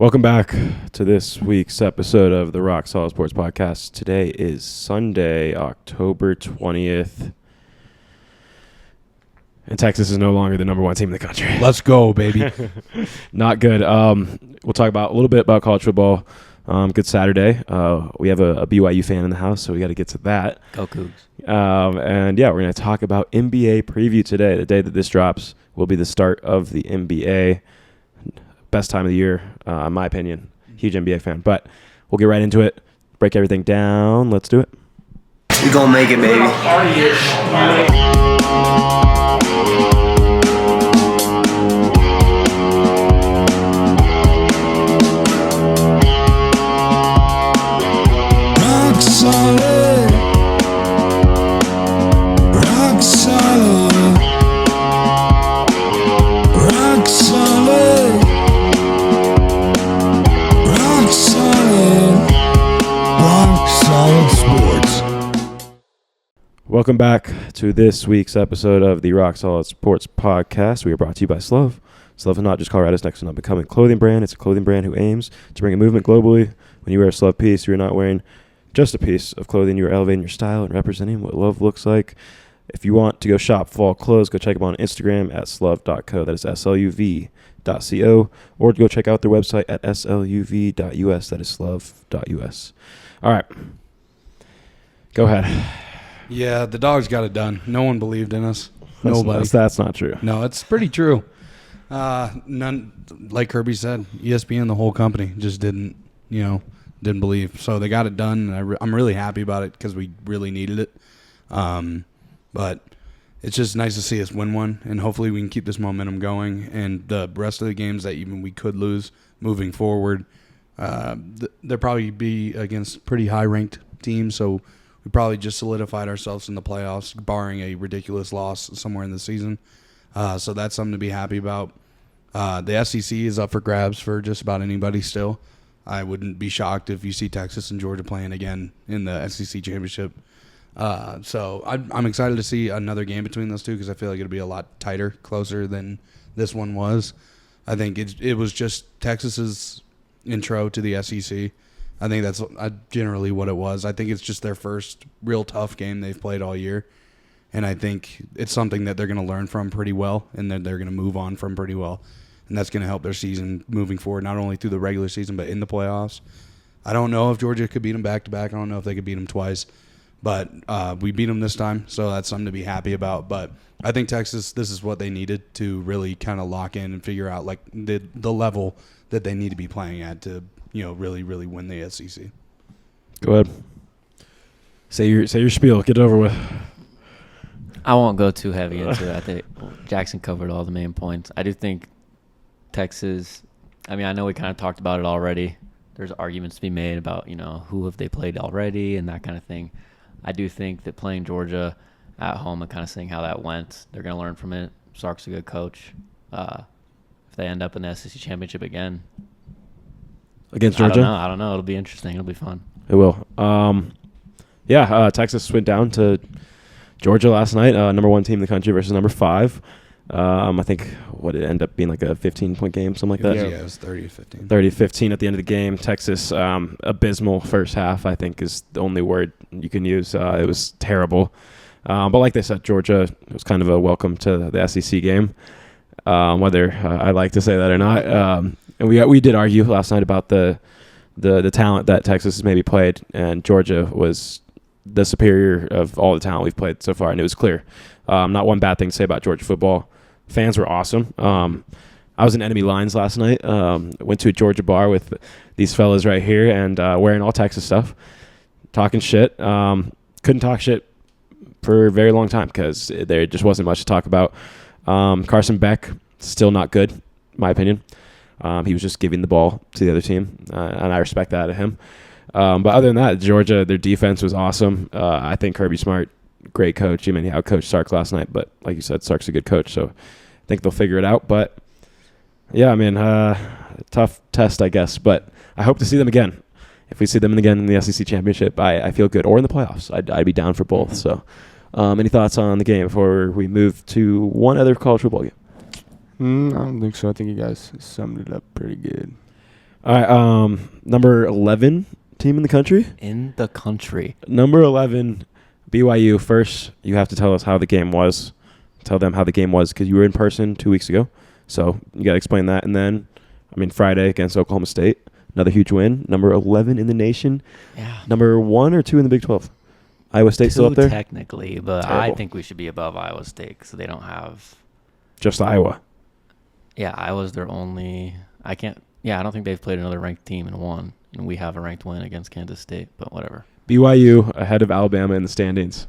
Welcome back to this week's episode of the Rock Solid Sports Podcast. Today is Sunday, October 20th. And Texas is no longer the number one team in the country. Let's go, baby. Not good. We'll talk about a little bit about college football. Good Saturday. We have a BYU fan in the house, so we got to get to that. Go Cougs. And yeah, we're going to talk about NBA preview today. The day that this drops will be the start of the NBA. Best time of the year, in my opinion. Huge NBA fan. But we'll get right into it. Break everything down. Let's do it. We gonna make it, baby. Rock solid. Rock solid. Rock solid. Rock solid. Rock solid sports. Welcome back to this week's episode of the Rock Solid Sports Podcast. We are brought to you by Slove. Slove is not just Colorado's next to up-and-coming clothing brand. It's a clothing brand who aims to bring a movement globally. When you wear a Slove piece, you're not wearing just a piece of clothing. You are elevating your style and representing what love looks like. If you want to go shop fall clothes, go check them on Instagram at sluv.co. That is sluv.co. Or go check out their website at sluv.us. That is sluv.us. All right. Go ahead. Yeah, the dogs got it done. No one believed in us. Nobody. That's not true. No, it's pretty true. None, like Kirby said, ESPN, the whole company, just didn't believe. So they got it done, and I'm really happy about it because we really needed it. But it's just nice to see us win one, and hopefully we can keep this momentum going. And the rest of the games that even we could lose moving forward, they'll probably be against pretty high-ranked teams, so we probably just solidified ourselves in the playoffs, barring a ridiculous loss somewhere in the season. So that's something to be happy about. The SEC is up for grabs for just about anybody still. I wouldn't be shocked if you see Texas and Georgia playing again in the SEC championship. So I'm excited to see another game between those two because I feel like it'll be a lot tighter, closer than this one was. I think it was just Texas's intro to the SEC. I think that's generally what it was. I think it's just their first real tough game they've played all year. And I think it's something that they're going to learn from pretty well and that they're going to move on from pretty well. And that's going to help their season moving forward, not only through the regular season but in the playoffs. I don't know if Georgia could beat them back-to-back. I don't know if they could beat them twice. But we beat them this time, so that's something to be happy about. But I think Texas, this is what they needed to really kind of lock in and figure out like the level that they need to be playing at to really, really win the SEC. Go ahead. Say your spiel. Get it over with. I won't go too heavy into it. I think Jackson covered all the main points. I do think Texas, I know we kind of talked about it already. There's arguments to be made about, who have they played already and that kind of thing. I do think that playing Georgia at home and kind of seeing how that went, they're going to learn from it. Sark's a good coach. If they end up in the SEC championship again. Against Georgia? I don't know. It'll be interesting. It'll be fun. It will. Texas went down to Georgia last night, number one team in the country versus number 5. I think what it ended up being like a 15-point game, something like that. Yeah, it was 30-15. 30-15 at the end of the game. Texas, abysmal first half, I think is the only word you can use. It was terrible. But like they said, Georgia was kind of a welcome to the SEC game, whether I like to say that or not. And we did argue last night about the talent that Texas has maybe played, and Georgia was the superior of all the talent we've played so far, and it was clear. Not one bad thing to say about Georgia football. Fans were awesome. I was in enemy lines last night. Went to a Georgia bar with these fellas right here and wearing all Texas stuff, talking shit. Couldn't talk shit for a very long time because there just wasn't much to talk about. Carson Beck, still not good, in my opinion. He was just giving the ball to the other team, and I respect that of him. But other than that, Georgia, their defense was awesome. I think Kirby Smart, great coach. He outcoached Sark last night, but like you said, Sark's a good coach, so I think they'll figure it out. But yeah, tough test, I guess. But I hope to see them again. If we see them again in the SEC championship, I feel good. Or in the playoffs, I'd be down for both. So, any thoughts on the game before we move to one other college football game? I don't think so. I think you guys summed it up pretty good. All right. Number 11 team in the country. In the country. Number 11, BYU. First, you have to tell us how the game was. Tell them how the game was because you were in person 2 weeks ago. So you got to explain that. And then, Friday against Oklahoma State. Another huge win. Number 11 in the nation. Yeah. Number 1 or 2 in the Big 12. Iowa State still up there? Technically, but Terrible. I think we should be above Iowa State because they don't have. Just Iowa. Yeah, Iowa's their only. I don't think they've played another ranked team and won. And we have a ranked win against Kansas State, but whatever. BYU ahead of Alabama in the standings.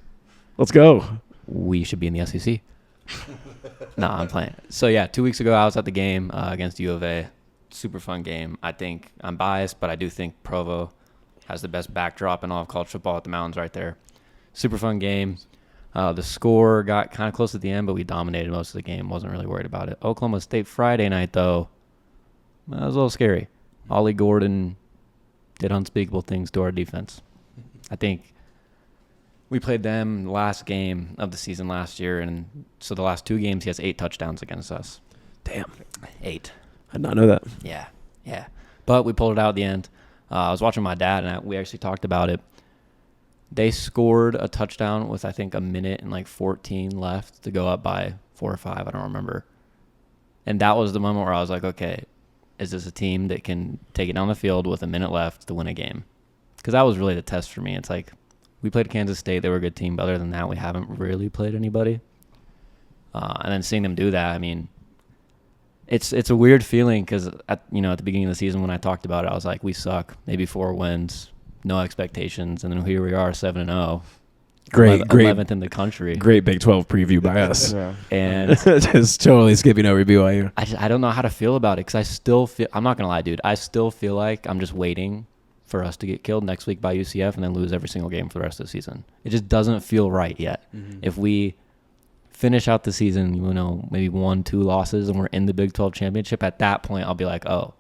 Let's go. We should be in the SEC. Nah, I'm playing. So, yeah, 2 weeks ago I was at the game against U of A. Super fun game. I think I'm biased, but I do think Provo has the best backdrop in all of college football at the mountains right there. Super fun game. The score got kind of close at the end, but we dominated most of the game. Wasn't really worried about it. Oklahoma State Friday night, though, that was a little scary. Ollie Gordon did unspeakable things to our defense. I think we played them last game of the season last year, and so the last 2 games he has 8 touchdowns against us. Damn. 8. I did not know that. Yeah. But we pulled it out at the end. I was watching my dad, and we actually talked about it. They scored a touchdown with, I think, a minute and like 14 left to go up by 4 or 5. I don't remember. And that was the moment where I was like, okay, is this a team that can take it down the field with a minute left to win a game? Because that was really the test for me. It's like we played Kansas State. They were a good team. But other than that, we haven't really played anybody. And then seeing them do that, it's a weird feeling because at the beginning of the season when I talked about it, I was like, we suck. Maybe 4 wins, no expectations, and then here we are, 7-0. Great, 11th in the country. Great Big 12 preview by us. And Just totally skipping over BYU. I don't know how to feel about it because I still feel, I'm not going to lie, dude, I still feel like I'm just waiting for us to get killed next week by UCF and then lose every single game for the rest of the season. It just doesn't feel right yet. Mm-hmm. If we finish out the season, maybe 1-2 losses and we're in the Big 12 championship, at that point I'll be like, oh,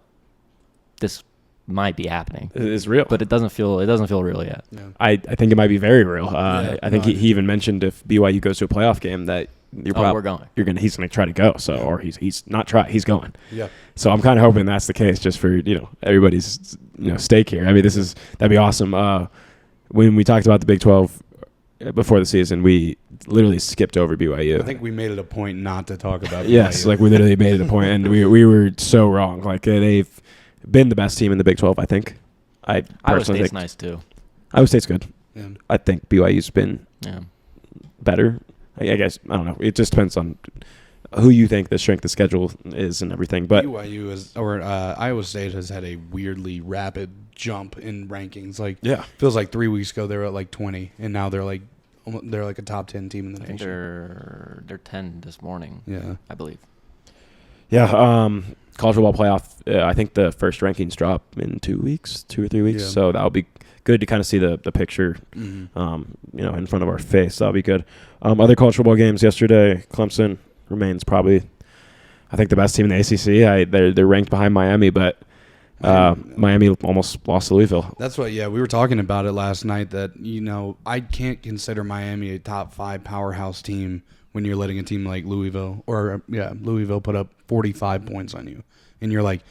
this might be happening. It is real. But it doesn't feel real yet. Yeah. I think it might be very real. I think he even mentioned if BYU goes to a playoff game that we're going. He's going to try to go. So, or he's not try. He's going. Yeah. So I'm kind of hoping that's the case, just for everybody's stake here. That'd be awesome. When we talked about the Big 12 before the season, we literally skipped over BYU. I think we made it a point not to talk about yes, BYU. like we literally made it a point, and we were so wrong. Like they've been the best team in the Big 12, I think. I Iowa personally State's think nice too. Iowa State's good. Yeah. I think BYU's been Yeah. better. I guess I don't know. It just depends on who you think the strength of schedule is and everything. But Iowa State has had a weirdly rapid jump in rankings. Like, yeah, feels like 3 weeks ago they were at like 20, and now they're like a top 10 team in the I think nation. they're 10 this morning. Yeah, I believe. yeah. College football playoff. I think the first rankings drop in 2 weeks, 2 or 3 weeks. Yeah. So that'll be good to kind of see the picture, mm-hmm. in front of our face. That'll be good. Other college football games yesterday. Clemson remains probably, I think, the best team in the ACC. They're ranked behind Miami, but Miami almost lost to Louisville. That's what. Yeah, we were talking about it last night. That I can't consider Miami a top 5 powerhouse team when you're letting a team like Louisville put up 45 points on you, and you're like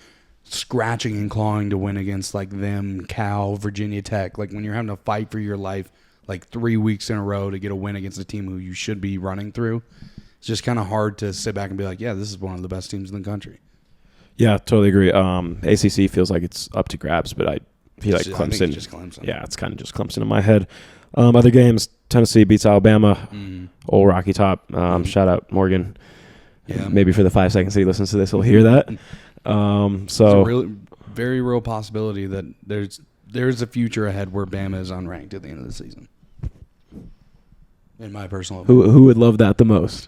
scratching and clawing to win against like them, Cal, Virginia Tech. Like when you're having to fight for your life like 3 weeks in a row to get a win against a team who you should be running through. It's just kind of hard to sit back and be like, yeah, this is one of the best teams in the country. Yeah, totally agree. ACC feels like it's up to grabs, but I feel like Clemson. I think it's just Clemson. Yeah, it's kind of just Clemson in my head. Other games, Tennessee beats Alabama. Old Rocky Top. Shout out Morgan. Yeah. Maybe for the 5 seconds he listens to this, he'll hear that. It's a really, very real possibility that there's a future ahead where Bama is unranked at the end of the season. In my personal opinion. Who would love that the most?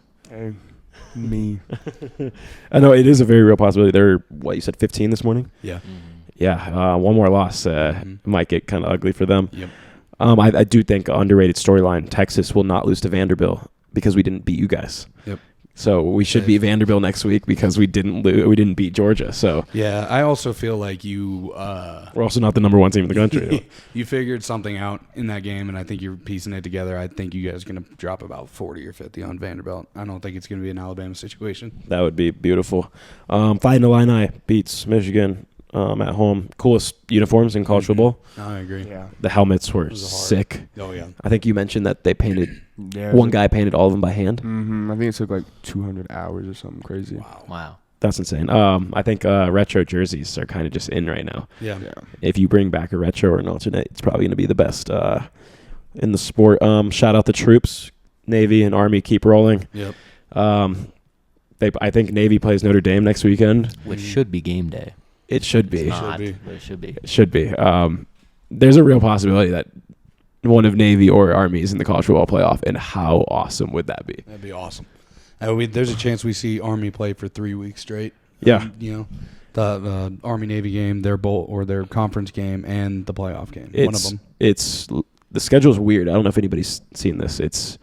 Me. I know it is a very real possibility. They're, what, you said 15 this morning? Yeah. Yeah, one more loss might get kind of ugly for them. Yep. I do think underrated storyline, Texas will not lose to Vanderbilt because we didn't beat you guys. Yep. So we should beat Vanderbilt next week because we didn't beat Georgia. So yeah, I also feel like you we're also not the number 1 team in the country. You figured something out in that game, and I think you're piecing it together. I think you guys are going to drop about 40 or 50 on Vanderbilt. I don't think it's going to be an Alabama situation. That would be beautiful. Fighting Illini beats Michigan. at home. Coolest uniforms in college football. I agree. Yeah. The helmets were was hard. sick. Oh yeah. I think you mentioned that they painted Yeah. one guy painted all of them by hand. I think it took like 200 hours or something crazy. Wow. That's insane. I think retro jerseys are kind of just in right now. Yeah. Yeah. If you bring back a retro or an alternate, it's probably going to be the best in the sport. Shout out the troops, Navy and Army, keep rolling. Yep. I think Navy plays Notre Dame next weekend. Which should be game day. It should be. It's not, be. but it should be. It should be. There's a real possibility that one of Navy or Army is in the college football playoff, and how awesome would that be? That'd be awesome. There's a chance we see Army play for 3 weeks straight. Yeah. The Army Navy game, their bowl or their conference game, and the playoff game. One of them. The schedule's weird. I don't know if anybody's seen this. It's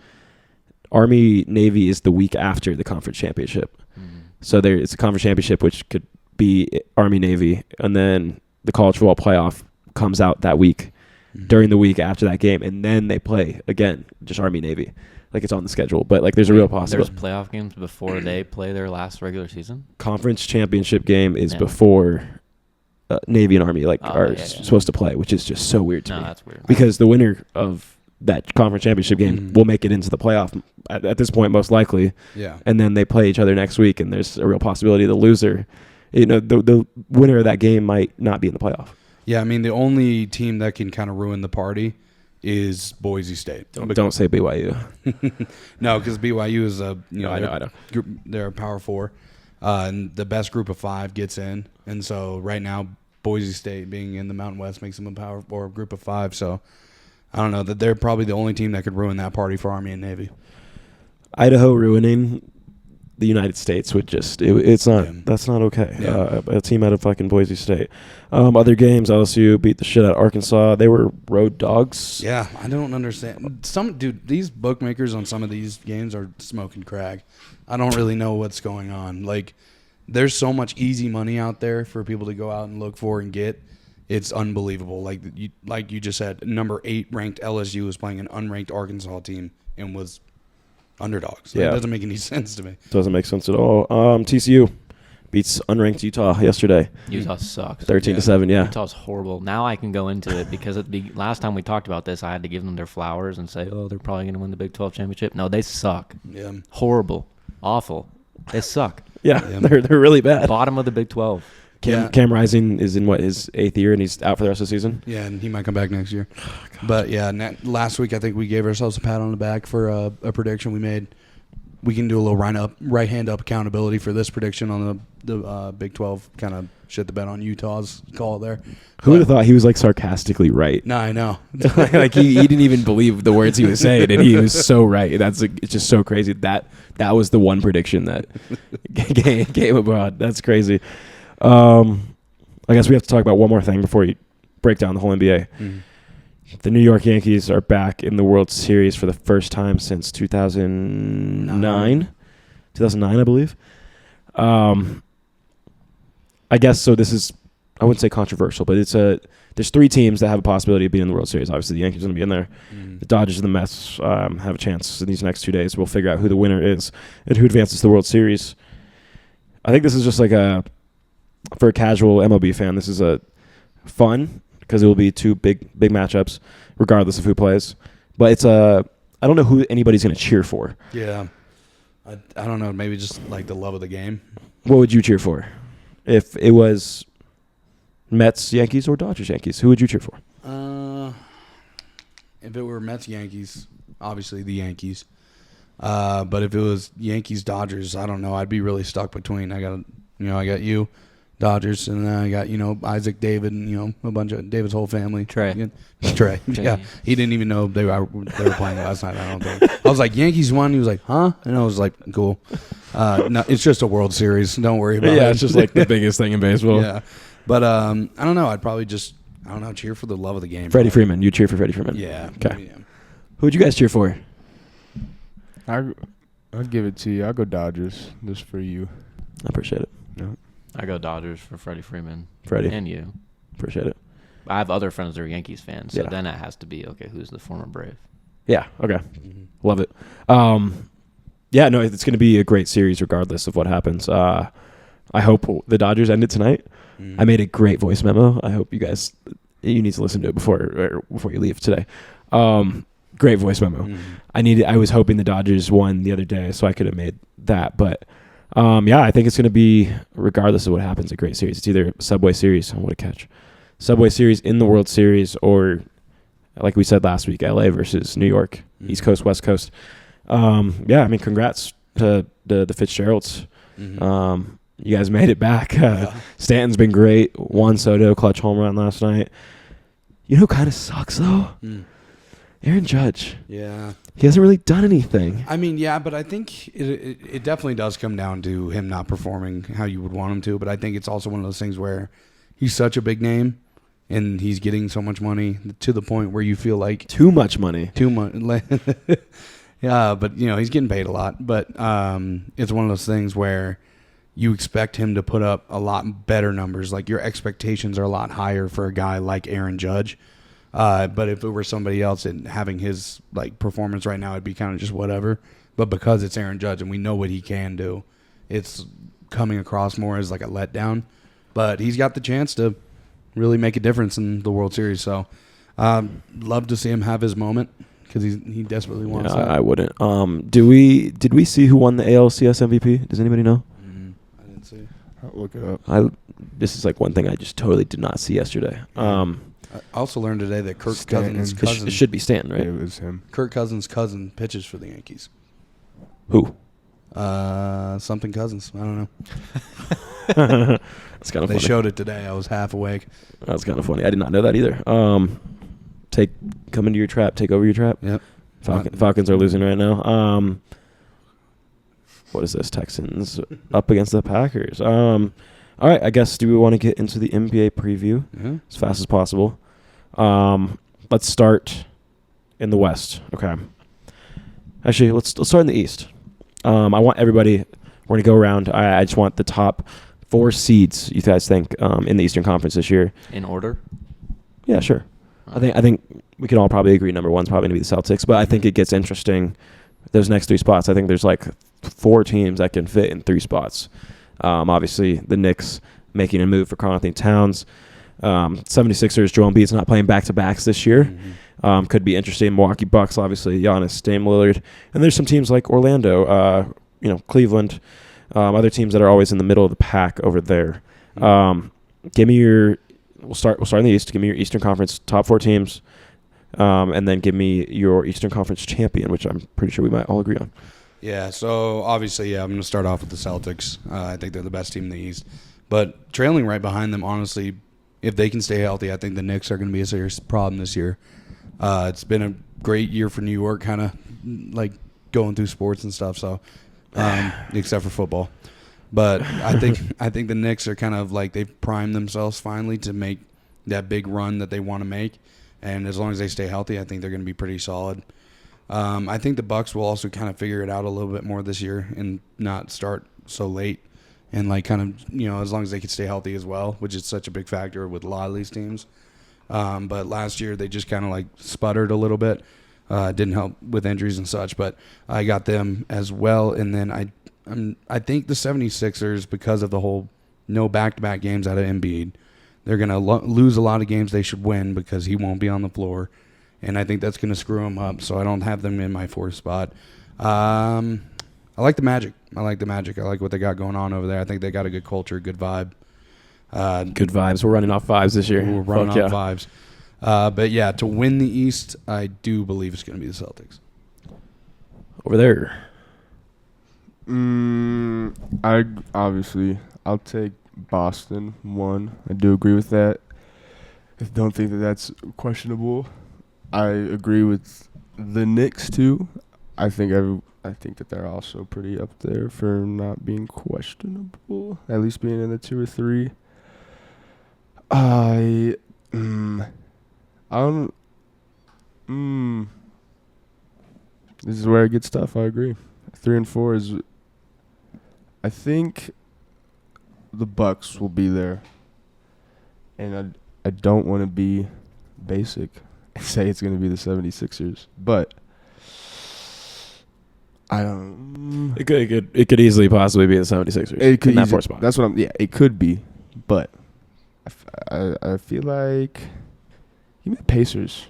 Army Navy is the week after the conference championship. So it's a conference championship, which could be Army Navy, and then the college football playoff comes out that week during the week after that game, and then they play again, just Army Navy. Like it's on the schedule, but like there's a real possibility. There's playoff games before they play their last regular season. Conference championship game is before Navy and Army supposed to play, which is just so weird to me. No, that's weird. Because the winner of that conference championship game will make it into the playoff at this point, most likely. Yeah. And then they play each other next week, and there's a real possibility the loser, the winner of that game might not be in the playoff. Yeah, I mean, the only team that can kind of ruin the party is Boise State. Don't say BYU. No, because BYU is I know. They're a Power Four, and the best group of 5 gets in. And so right now, Boise State being in the Mountain West makes them a Power Four group of 5. So I don't know that they're probably the only team that could ruin that party for Army and Navy. Idaho ruining the United States would it's not that's not okay. Yeah. A team out of fucking Boise State. Other games, LSU beat the shit out of Arkansas. They were road dogs. Yeah, I don't understand. These bookmakers on some of these games are smoking crack. I don't really know what's going on. Like, there's so much easy money out there for people to go out and look for and get. It's unbelievable. Like you just said, number 8 ranked LSU was playing an unranked Arkansas team and was underdogs. Like, Yeah. It doesn't make any sense to me. Doesn't make sense at all. TCU beats unranked Utah yesterday, Utah sucks. 13-7. Yeah, Utah's horrible. Now I can go into it because last time we talked about this, I had to give them their flowers and say, oh, they're probably going to win the Big 12 championship. No, they suck. Yeah. Horrible. Awful. They suck. yeah. They're really bad. Bottom of the Big 12. Cam Rising is in his 8th year, and he's out for the rest of the season. Yeah, and he might come back next year. But yeah, last week I think we gave ourselves a pat on the back for a prediction we made. We can do a little right hand up accountability for this prediction on the Big 12. Kind of shit the bed on Utah's call there. Who would have thought he was like sarcastically right? No, I know. Like he didn't even believe the words he was saying, and he was so right. It's just so crazy. That was the one prediction that came abroad. That's crazy. I guess we have to talk about one more thing before you break down the whole NBA. The New York Yankees are back in the World Series for the first time since 2009. 2009, I believe. I guess so. This is, I wouldn't say controversial, but there's 3 teams that have a possibility of being in the World Series. Obviously, the Yankees are going to be in there. The Dodgers and the Mets have a chance in these next 2 days. We'll figure out who the winner is and who advances to the World Series. I think this is just like for a casual MLB fan, this is a fun because it will be 2 big matchups, regardless of who plays. But I don't know who anybody's going to cheer for. Yeah. I don't know. Maybe just like the love of the game. What would you cheer for? If it was Mets, Yankees, or Dodgers, Yankees, who would you cheer for? If it were Mets, Yankees, obviously the Yankees. But if it was Yankees, Dodgers, I don't know. I'd be really stuck between. I got you, Dodgers, and then I got, Isaac, David, and, a bunch of David's whole family. Trey. Yeah. He didn't even know they were playing last night, I don't think. I was like, Yankees won. He was like, huh? And I was like, cool. No, it's just a World Series. Don't worry about it. Yeah, it's just like the biggest thing in baseball. Yeah. But I don't know. I'd probably just, cheer for the love of the game. Freddie Freeman. You cheer for Freddie Freeman. Yeah. Okay. Yeah. Who would you guys cheer for? I'll give it to you. I'll go Dodgers just for you. I appreciate it. Yeah. I go Dodgers for Freddie Freeman. Freddie. And you. Appreciate it. I have other friends that are Yankees fans, so Yeah. then it has to be, okay, who's the former Brave? Yeah. Okay. Love it. Yeah. No, it's going to be a great series regardless of what happens. I hope the Dodgers end it tonight. Mm. I made a great voice memo. I hope you need to listen to it before you leave today. Great voice memo. I was hoping the Dodgers won the other day, so I could have made that. But yeah, I think it's going to be, regardless of what happens, a great series. It's either Subway Series, what a catch, Subway Series in the World Series, or like we said last week, LA versus New York, East Coast, West Coast. Yeah, I mean, congrats to the Fitzgeralds. You guys made it back. Stanton's been great. Juan Soto clutch home run last night. You know who kind of sucks though? Aaron Judge. Yeah. He hasn't really done anything. I mean, yeah, but I think it definitely does come down to him not performing how you would want him to. But I think it's also one of those things where he's such a big name and he's getting so much money to the point where you feel like Too much money. too much. Yeah, but he's getting paid a lot. But it's one of those things where you expect him to put up a lot better numbers. Like your expectations are a lot higher for a guy like Aaron Judge. But if it were somebody else and having his like performance right now, it'd be kind of just whatever. But because it's Aaron Judge and we know what he can do, it's coming across more as like a letdown. But he's got the chance to really make a difference in the World Series. So love to see him have his moment because he desperately wants that. I wouldn't. Did we see who won the ALCS MVP? Does anybody know? I didn't see. I'll look it up. This is like one thing I just totally did not see yesterday. I also learned today that Kirk Stanton. Cousins' It cousin, should be Stanton, right? It was him. Kirk Cousins' cousin pitches for the Yankees. Who? Something Cousins. I don't know. That's kind of They funny. showed it today. I was half awake. That's kind of funny. I did not know that either. Come into your trap. Take over your trap. Yep. Falcons are losing right now. What is this? Texans up against the Packers. All right, I guess, do we want to get into the NBA preview as fast as possible? Let's start in the West. Okay. Actually, let's start in the East. I want everybody, we're going to go around. I just want the top 4 seeds you guys think in the Eastern Conference this year. In order? Yeah, sure. I think we can all probably agree number 1's probably going to be the Celtics, but I think it gets interesting. Those next 3 spots, I think there's like 4 teams that can fit in 3 spots. Obviously, the Knicks making a move for Karl-Anthony Towns. 76ers, Joel Embiid's not playing back-to-backs this year. Could be interesting. Milwaukee Bucks, obviously, Giannis, Dame Lillard. And there's some teams like Orlando, Cleveland, other teams that are always in the middle of the pack over there. Give me your – we'll start in the East. Give me your Eastern Conference top 4 teams, and then give me your Eastern Conference champion, which I'm pretty sure we might all agree on. Yeah, so obviously, I'm going to start off with the Celtics. I think they're the best team in the East. But trailing right behind them, honestly, if they can stay healthy, I think the Knicks are going to be a serious problem this year. It's been a great year for New York, kind of like going through sports and stuff, so except for football. But I think the Knicks are kind of like they've primed themselves finally to make that big run that they want to make. And as long as they stay healthy, I think they're going to be pretty solid. I think the Bucks will also kind of figure it out a little bit more this year and not start so late, and like kind of as long as they can stay healthy as well, which is such a big factor with a lot of these teams. But last year they just kind of like sputtered a little bit, didn't help with injuries and such. But I got them as well, and then I think the 76ers, because of the whole no back-to-back games out of Embiid, they're gonna lose a lot of games they should win because he won't be on the floor. And I think that's going to screw them up, so I don't have them in my 4th spot. I like the Magic. I like what they got going on over there. I think they got a good culture, good vibe. Good vibes. We're running off 5s this year. We're running off vibes. But, yeah, to win the East, I do believe it's going to be the Celtics. Over there. I'll take Boston 1. I do agree with that. I don't think that that's questionable. I agree with the Knicks too. I think that they're also pretty up there for not being questionable, at least being in the 2 or 3. This is where it gets tough. I agree. 3 and 4 is. I think the Bucks will be there, and I don't want to be basic and say it's going to be the 76ers, but I don't. It could easily possibly be the 76ers. It could in that easily, fourth spot. That's what I'm. Yeah, it could be, but I feel like give me the Pacers.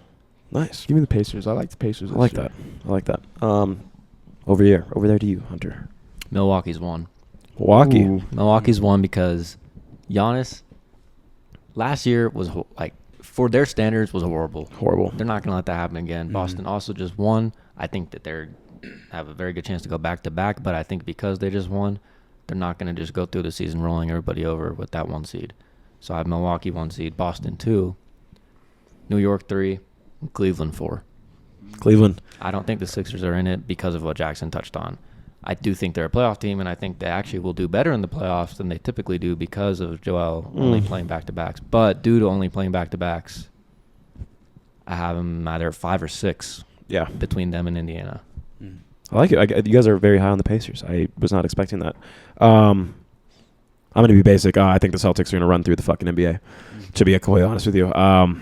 Nice. Give me the Pacers. I like the Pacers. I like that. Over there to you, Hunter. Milwaukee's won. Milwaukee. Ooh. Milwaukee's won because Giannis last year was for their standards was horrible. Horrible. They're not going to let that happen again. Mm-hmm. Boston also just won. I think that they're have a very good chance to go back to back, but I think because they just won, they're not going to just go through the season rolling everybody over with that 1 seed. So I have Milwaukee 1 seed, Boston 2, New York 3, and Cleveland 4. Cleveland. I don't think the Sixers are in it because of what Jackson touched on. I do think they're a playoff team, and I think they actually will do better in the playoffs than they typically do because of Joel only playing back-to-backs. But due to only playing back-to-backs, I have them either 5 or 6 Yeah. between them and Indiana. I like it. You guys are very high on the Pacers. I was not expecting that. I'm going to be basic. I think the Celtics are going to run through the fucking NBA, to be completely honest with you. I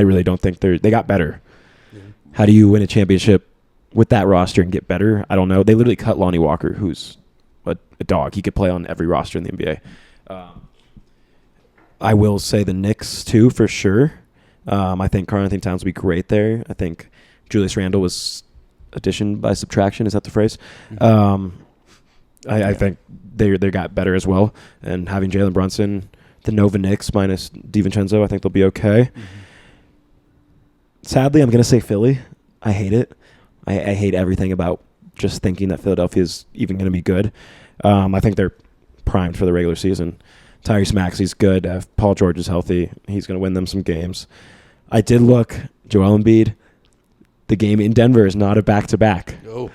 really don't think they got better. Yeah. How do you win a championship with that roster and get better? I don't know. They literally cut Lonnie Walker, who's a dog. He could play on every roster in the NBA. I will say the Knicks, too, for sure. I think Karl-Anthony Towns will be great there. I think Julius Randle was addition by subtraction. Is that the phrase? I think they got better as well. And having Jalen Brunson, the Nova Knicks minus DiVincenzo, I think they'll be okay. Sadly, I'm going to say Philly. I hate it. I hate everything about just thinking that Philadelphia is even going to be good. I think they're primed for the regular season. Tyrese Maxey's good. If Paul George is healthy, he's going to win them some games. I did look. Joel Embiid, the game in Denver is not a back-to-back. Oh.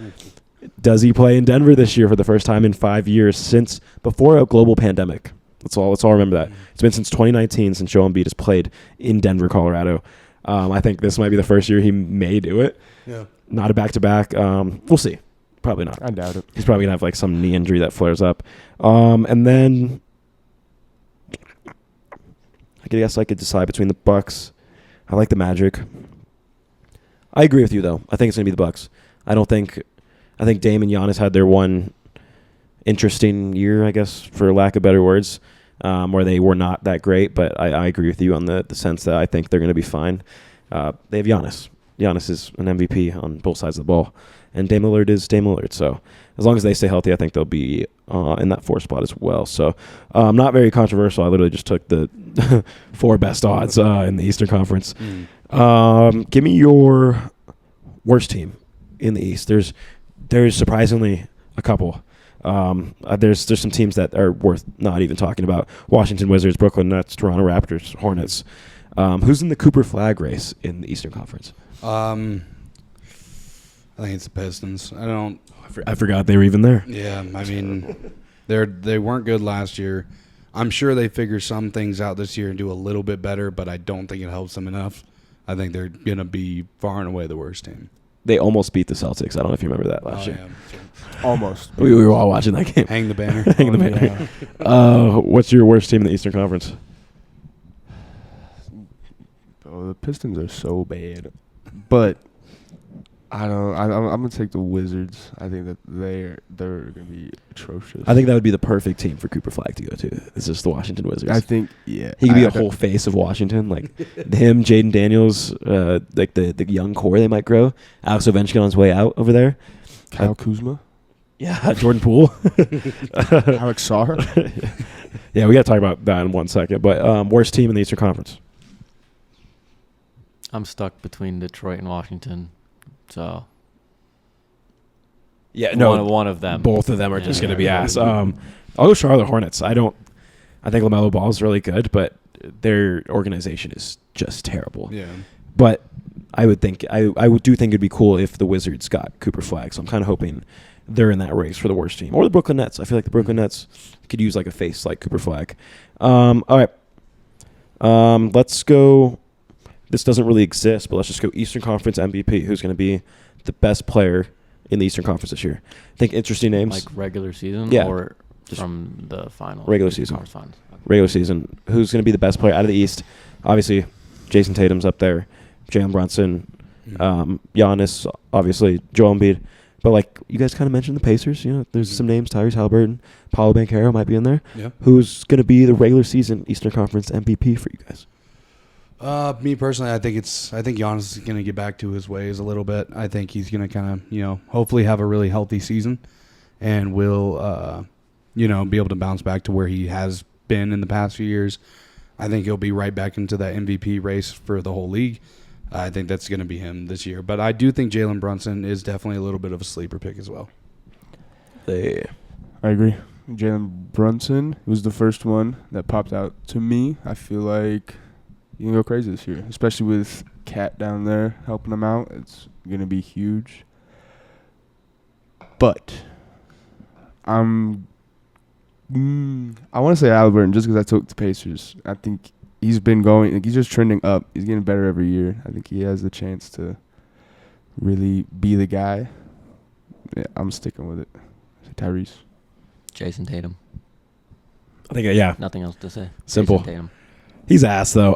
Does he play in Denver this year for the first time in 5 years since before a global pandemic? Let's all remember that. It's been since 2019 since Joel Embiid has played in Denver, Colorado. I think this might be the first year he may do it. Yeah. Not a back-to-back. We'll see. Probably not. I doubt it. He's probably going to have like some knee injury that flares up. And then I guess I could decide between the Bucks. I like the Magic. I agree with you, though. I think it's going to be the Bucks. I think Dame and Giannis had their one interesting year, I guess, for lack of better words, where they were not that great. But I agree with you on the sense that I think they're going to be fine. They have Giannis. Giannis is an MVP on both sides of the ball. And Dame Lillard is Dame Lillard. So as long as they stay healthy, I think they'll be in that 4 spot as well. So not very controversial. I literally just took the 4 best odds in the Eastern Conference. Give me your worst team in the East. There's surprisingly a couple. There's some teams that are worth not even talking about. Washington Wizards, Brooklyn Nets, Toronto Raptors, Hornets. Who's in the Cooper Flag race in the Eastern Conference? I think it's the Pistons. I forgot they were even there. Yeah, I mean, they weren't good last year. I'm sure they figure some things out this year and do a little bit better, but I don't think it helps them enough. I think they're going to be far and away the worst team. They almost beat the Celtics. I don't know if you remember that last year. Yeah. Almost. We were all watching that game. Hang the banner. Hang the banner. What's your worst team in the Eastern Conference? Oh, the Pistons are so bad. But I don't. I'm gonna take the Wizards. I think that they're gonna be atrocious. I think that would be the perfect team for Cooper Flag to go to. It's just the Washington Wizards. I think yeah. He could be a whole face of Washington, like him, Jaden Daniels, like the young core they might grow. Alex Ovechkin on his way out over there. Kyle Kuzma, Yeah, Jordan Poole. Alex Sarr. Yeah, we got to talk about that in 1 second. But worst team in the Eastern Conference. I'm stuck between Detroit and Washington, so Yeah, one of them. Both of them are just Yeah. going to be ass. I'll go Charlotte Hornets. I think LaMelo Ball is really good, but their organization is just terrible. Yeah. But I would think do think it'd be cool if the Wizards got Cooper Flag. So I'm kind of hoping they're in that race for the worst team, or the Brooklyn Nets. I feel like the Brooklyn Nets could use like a face like Cooper Flag. All right, let's go. This doesn't really exist, but let's just go Eastern Conference MVP. Who's going to be the best player in the Eastern Conference this year? I think interesting names. Like regular season, Yeah. or Just from the final regular season. conference finals? Okay. Regular season. Who's going to be the best player out of the East? Obviously, Jason Tatum's up there. Jalen Brunson, Giannis, obviously, Joel Embiid. But like you guys kind of mentioned the Pacers. You know, there's some names: Tyrese Halliburton, Paulo Banchero might be in there. Yeah. Who's going to be the regular season Eastern Conference MVP for you guys? Me personally, I think Giannis is going to get back to his ways a little bit. I think he's going to kind of, hopefully have a really healthy season, and will, be able to bounce back to where he has been in the past few years. I think he'll be right back into that MVP race for the whole league. I think that's going to be him this year. But I do think Jalen Brunson is definitely a little bit of a sleeper pick as well. I agree. Jalen Brunson was the first one that popped out to me. I feel like you can go crazy this year, especially with Cat down there helping him out. It's going to be huge. But I want to say Halliburton just because I took the Pacers. I think he's been going, like, he's just trending up. He's getting better every year. I think he has the chance to really be the guy. Yeah, I'm sticking with it. Tyrese. Jason Tatum. I think, yeah. Nothing else to say. Simple. Jason Tatum. He's ass, though.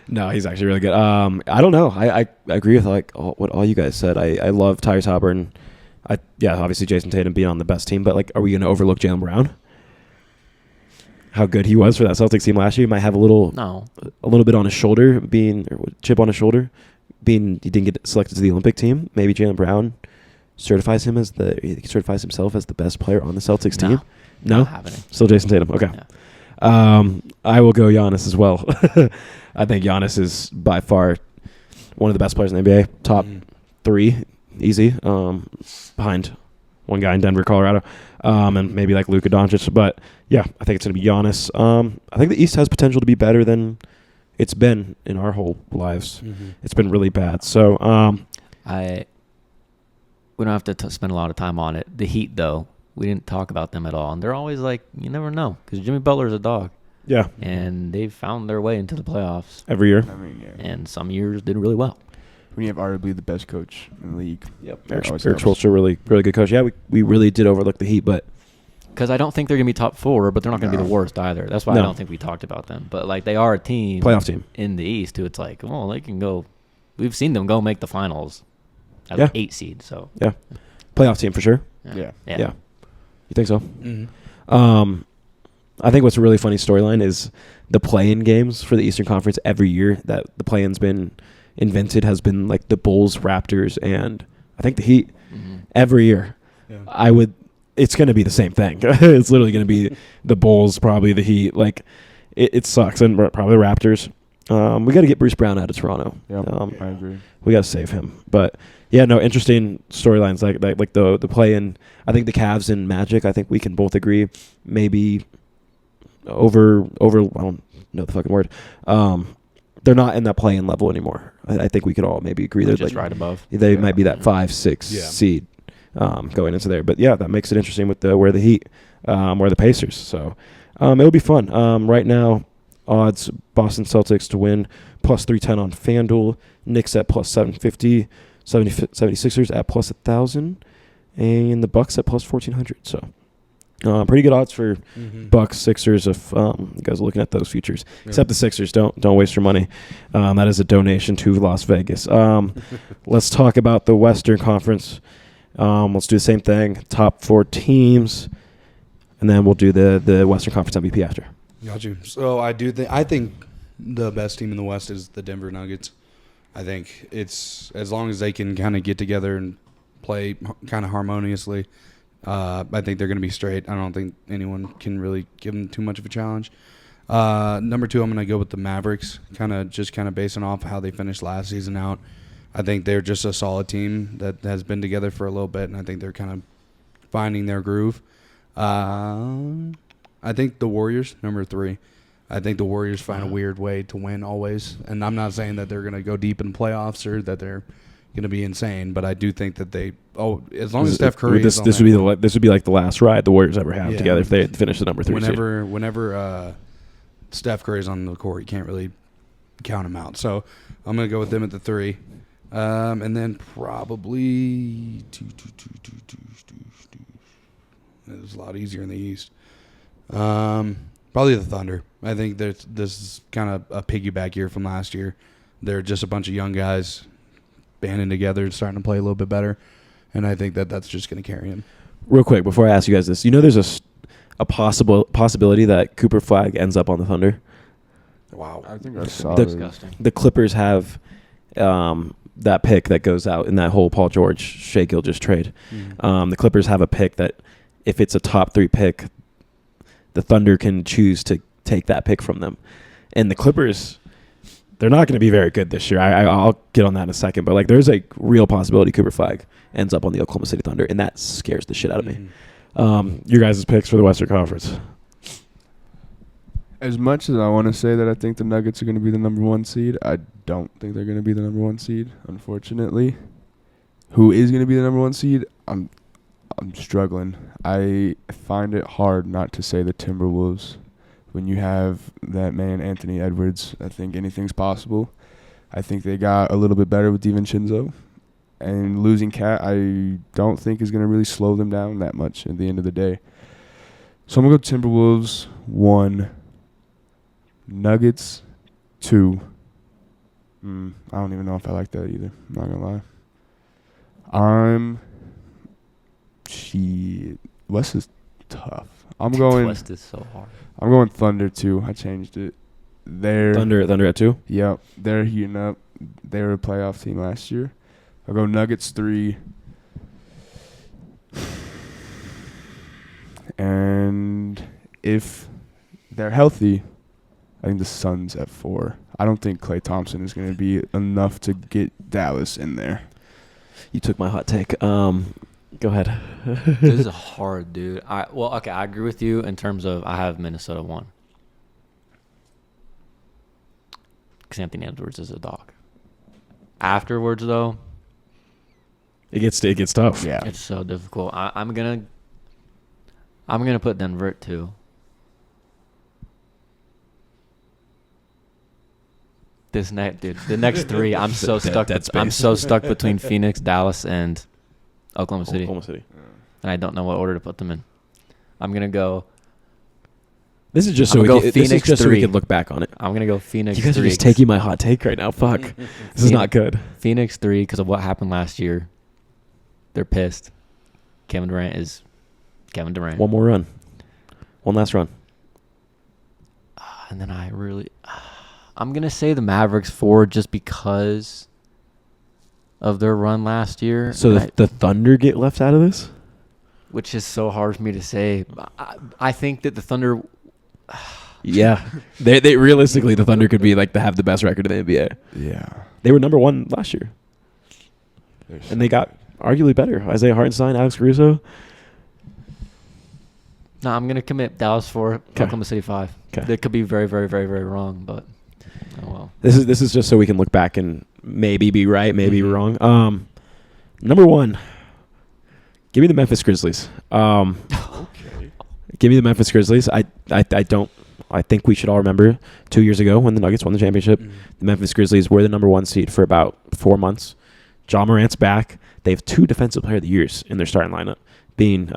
No, he's actually really good. I don't know. I agree with what all you guys said. I love Tyrese Halliburton. Obviously Jason Tatum being on the best team, but, like, are we going to overlook Jaylen Brown? How good he was for that Celtics team last year. He might have a little bit on his shoulder, chip on his shoulder, he didn't get selected to the Olympic team. Maybe Jaylen Brown certifies himself as the best player on the Celtics team. No, not happening. Still Jason Tatum. Okay. Yeah. I will go Giannis as well. I think Giannis is by far one of the best players in the NBA. Top 3, easy, behind one guy in Denver, Colorado, and maybe like Luka Doncic. But yeah, I think it's going to be Giannis. I think the East has potential to be better than it's been in our whole lives. Mm-hmm. It's been really bad. So we don't have to spend a lot of time on it. The Heat, though, we didn't talk about them at all. And they're always like, you never know, because Jimmy Butler's a dog. Yeah. And they've found their way into the playoffs. Every year. And some years did really well. When you have arguably the best coach in the league. Yep. Eric Spoelstra, really, really good coach. Yeah, we really did overlook the Heat, but because I don't think they're going to be top 4, but they're not going to be the worst either. That's why I don't think we talked about them. But, like, they are a team. Playoff team. In the East, who it's like, well, they can go. We've seen them go make the finals as an 8 seed. So yeah. Playoff team for sure. Yeah. You think so? Mm-hmm. I think what's a really funny storyline is the play-in games for the Eastern Conference every year that the play-in's been invented has been like the Bulls, Raptors, and I think the Heat. Mm-hmm. Every year. Yeah. It's going to be the same thing. It's literally going to be the Bulls, probably the Heat. Like, it sucks. And probably the Raptors. We got to get Bruce Brown out of Toronto. Yep, I agree. We got to save him. But, yeah, no, interesting storylines like the play-in. I think the Cavs and Magic, I think we can both agree, maybe over I don't know the fucking word. They're not in that play-in level anymore. I think we could all maybe agree they're just right above. They might be that 5-6 seed going into there. But yeah, that makes it interesting with where the Heat or the Pacers. So it'll be fun. Right now, odds Boston Celtics to win plus 310 on FanDuel, Knicks at plus 750, 76ers at plus 1,000, and the Bucks at plus 1,400. So. Pretty good odds for Bucks, Sixers if you guys are looking at those futures. Yeah. Except the Sixers, don't waste your money. That is a donation to Las Vegas. Let's talk about the Western Conference. Let's do the same thing. Top 4 teams, and then we'll do the Western Conference MVP after. Got you. So I think the best team in the West is the Denver Nuggets. I think it's as long as they can kind of get together and play kind of harmoniously. I think they're going to be straight. I don't think anyone can really give them too much of a challenge. Number 2, I'm going to go with the Mavericks, kind of basing off how they finished last season out. I think they're just a solid team that has been together for a little bit, and I think they're kind of finding their groove. I think the Warriors, number 3. I think the Warriors find a weird way to win always, and I'm not saying that they're going to go deep in the playoffs or that they're going to be insane, but I do think that as long as Steph Curry this would be like the last ride the Warriors ever have together if they finish the number 3 seed. Whenever Steph Curry's on the court, you can't really count him out. So I'm going to go with them at the 3, and then probably it's a lot easier in the East. Probably the Thunder. I think this is kind of a piggyback year from last year. They're just a bunch of young guys banding together and starting to play a little bit better. and I think that's just going to carry him. Real quick, before I ask you guys this, there's a possibility that Cooper Flag ends up on the Thunder. Wow. I think that's That's solid. disgusting. The Clippers have that pick that goes out in that whole Paul George, Shea Gilgeous trade. The Clippers have a pick that if it's a top 3 pick, the Thunder can choose to take that pick from them. And the Clippers, they're not going to be very good this year. I'll get on that in a second. But, like, there's a real possibility Cooper Flag ends up on the Oklahoma City Thunder, and that scares the shit out of me. Your guys' picks for the Western Conference. As much as I want to say that I think the Nuggets are going to be the number 1 seed, I don't think they're going to be the number 1 seed, unfortunately. Who is going to be the number 1 seed? I'm struggling. I find it hard not to say the Timberwolves. When you have that man, Anthony Edwards, I think anything's possible. I think they got a little bit better with DiVincenzo. And losing Cat, I don't think is going to really slow them down that much at the end of the day. So I'm going to go Timberwolves 1. Nuggets 2. I don't even know if I like that either. I'm not going to lie. West is tough. West is so hard. I'm going Thunder 2. I changed it. Thunder at 2? Yep. They're heating up. They were a playoff team last year. I'll go Nuggets 3. And if they're healthy, I think the Suns at 4. I don't think Klay Thompson is going to be enough to get Dallas in there. You took my hot take. Go ahead. This is hard, dude. I agree with you in terms of I have Minnesota 1. Because Anthony Edwards is a dog. Afterwards, though, It gets tough. Yeah. it's so difficult. I'm gonna put Denver at 2. The next 3, I'm so stuck. dead I'm space. so stuck between Phoenix, Dallas, and Oklahoma City, Oklahoma City. and I don't know what order to put them in. I'm gonna go. This is just I'm so we gonna can, go this is Phoenix just so we 3. can look back on it. I'm gonna go Phoenix. You guys 3 are just taking my hot take right now. Fuck. This is not good. Phoenix 3 because of what happened last year. They're pissed. Kevin Durant is Kevin Durant. One more run. One last run. And then I'm going to say the Mavericks 4 just because of their run last year. So And the Thunder get left out of this? which is so hard for me to say. I think that the Thunder... Yeah. They realistically, the Thunder could be like to have the best record in the NBA. Yeah. They were number 1 last year. And they got arguably better. Isaiah Hartenstein, Alex Caruso. No, I'm going to commit Dallas 4, 'Kay. Oklahoma City 5. 'Kay. That could be very, very, very, very wrong, but oh well. This is just so we can look back and maybe be right, maybe be wrong. Number 1. Give me the Memphis Grizzlies. Okay. Give me the Memphis Grizzlies. I think we should all remember 2 years ago when the Nuggets won the championship. The Memphis Grizzlies were the number 1 seed for about 4 months. Ja Morant's back. They have 2 Defensive Player of the Years in their starting lineup, being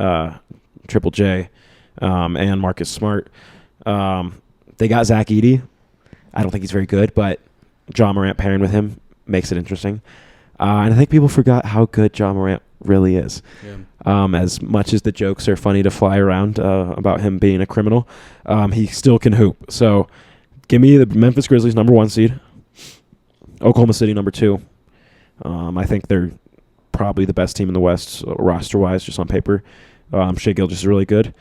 Triple J and Marcus Smart. They got Zach Edey. I don't think he's very good, but Ja Morant pairing with him makes it interesting. And I think people forgot how good Ja Morant really is. Yeah. As much as the jokes are funny to fly around about him being a criminal, he still can hoop. So give me the Memphis Grizzlies number 1 seed. Oklahoma City number 2. I think they're probably the best team in the West roster-wise, just on paper. Shea Gilgeous is really good.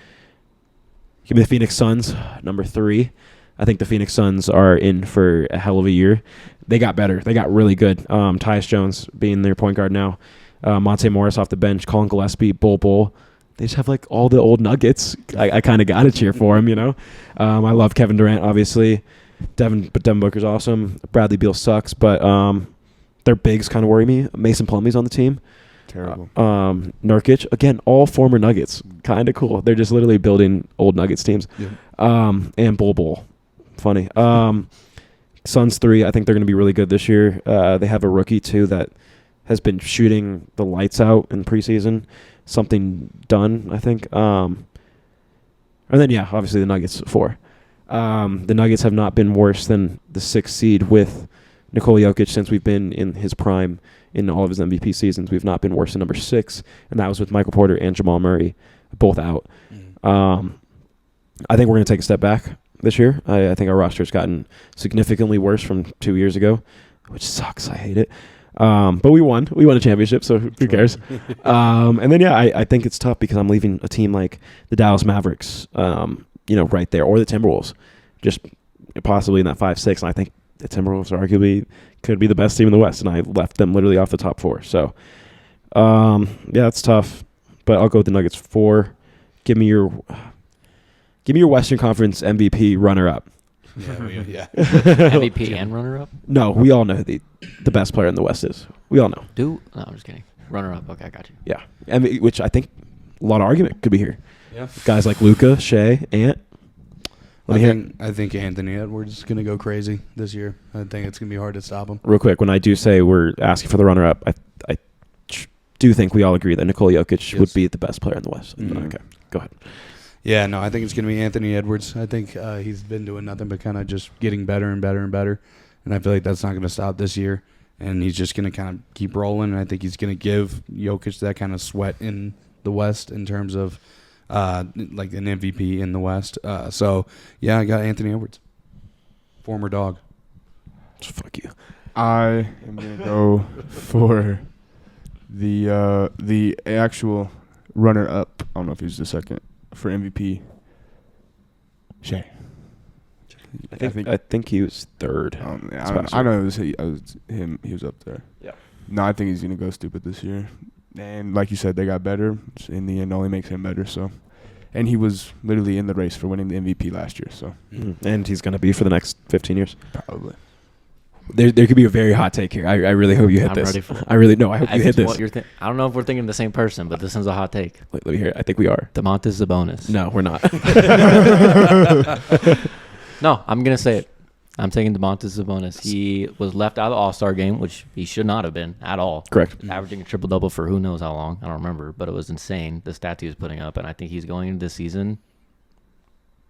Give me the Phoenix Suns, number 3. I think the Phoenix Suns are in for a hell of a year. They got better. They got really good. Tyus Jones being their point guard now. Monte Morris off the bench. Colin Gillespie, Bull. They just have like all the old Nuggets. I kind of got to cheer for him, you know. I love Kevin Durant, obviously. Devin Booker's awesome. Bradley Beal sucks, but their bigs kind of worry me. Mason Plumlee's on the team. Terrible. Nurkic, again, all former Nuggets. Kind of cool. They're just literally building old Nuggets teams. Yeah. And Bull. Funny. Suns 3, I think they're going to be really good this year. They have a rookie, too, that has been shooting the lights out in preseason. Something done, I think. And then, yeah, obviously the Nuggets 4. The Nuggets have not been worse than the 6th seed with Nikola Jokic, since we've been in his prime in all of his MVP seasons, we've not been worse than number 6, and that was with Michael Porter and Jamal Murray both out. I think we're going to take a step back this year. I think our roster's gotten significantly worse from 2 years ago, which sucks. I hate it. But we won. We won a championship, so who cares? And then, I think it's tough because I'm leaving a team like the Dallas Mavericks, right there, or the Timberwolves, just possibly in that 5-6. And I think the Timberwolves arguably could be the best team in the West, and I left them literally off the top 4. So, it's tough. But I'll go with the Nuggets 4. Give me your Western Conference MVP runner-up. Yeah. MVP and runner-up? No, we all know who the best player in the West is. We all know. No, I'm just kidding. Runner-up. Okay, I got you. Yeah, which I think a lot of argument could be here. Yeah. Guys like Luka, Shea, Ant. I think Anthony Edwards is going to go crazy this year. I think it's going to be hard to stop him. Real quick, when I do say we're asking for the runner-up, I do think we all agree that Nikola Jokic would be the best player in the West. Mm-hmm. Okay, go ahead. Yeah, no, I think it's going to be Anthony Edwards. I think he's been doing nothing but kind of just getting better and better and better. And I feel like that's not going to stop this year. And he's just going to kind of keep rolling. And I think he's going to give Jokic that kind of sweat in the West in terms of like an MVP in the West. I got Anthony Edwards. Former Dog. Fuck you. I am going to go for the actual runner-up. I don't know if he's the second. For MVP, Shea. I think he was third. I know it was him. He was up there. Yeah. No, I think he's gonna go stupid this year. And like you said, they got better. Which in the end, only makes him better. So, and he was literally in the race for winning the MVP last year. So, and he's gonna be for the next 15 years. probably. There could be a very hot take here. I really hope you hit this. Ready for it. I really know. I hope you hit this. I don't know if we're thinking the same person, but this is a hot take. Let me hear it. I think we are. DeMontis Sabonis. No, we're not. No, I'm gonna say it. I'm taking DeMontis Sabonis. He was left out of the All-Star game, which he should not have been at all. Correct. Averaging a triple-double for who knows how long. I don't remember, but it was insane, the stats he was putting up. And I think he's going into this season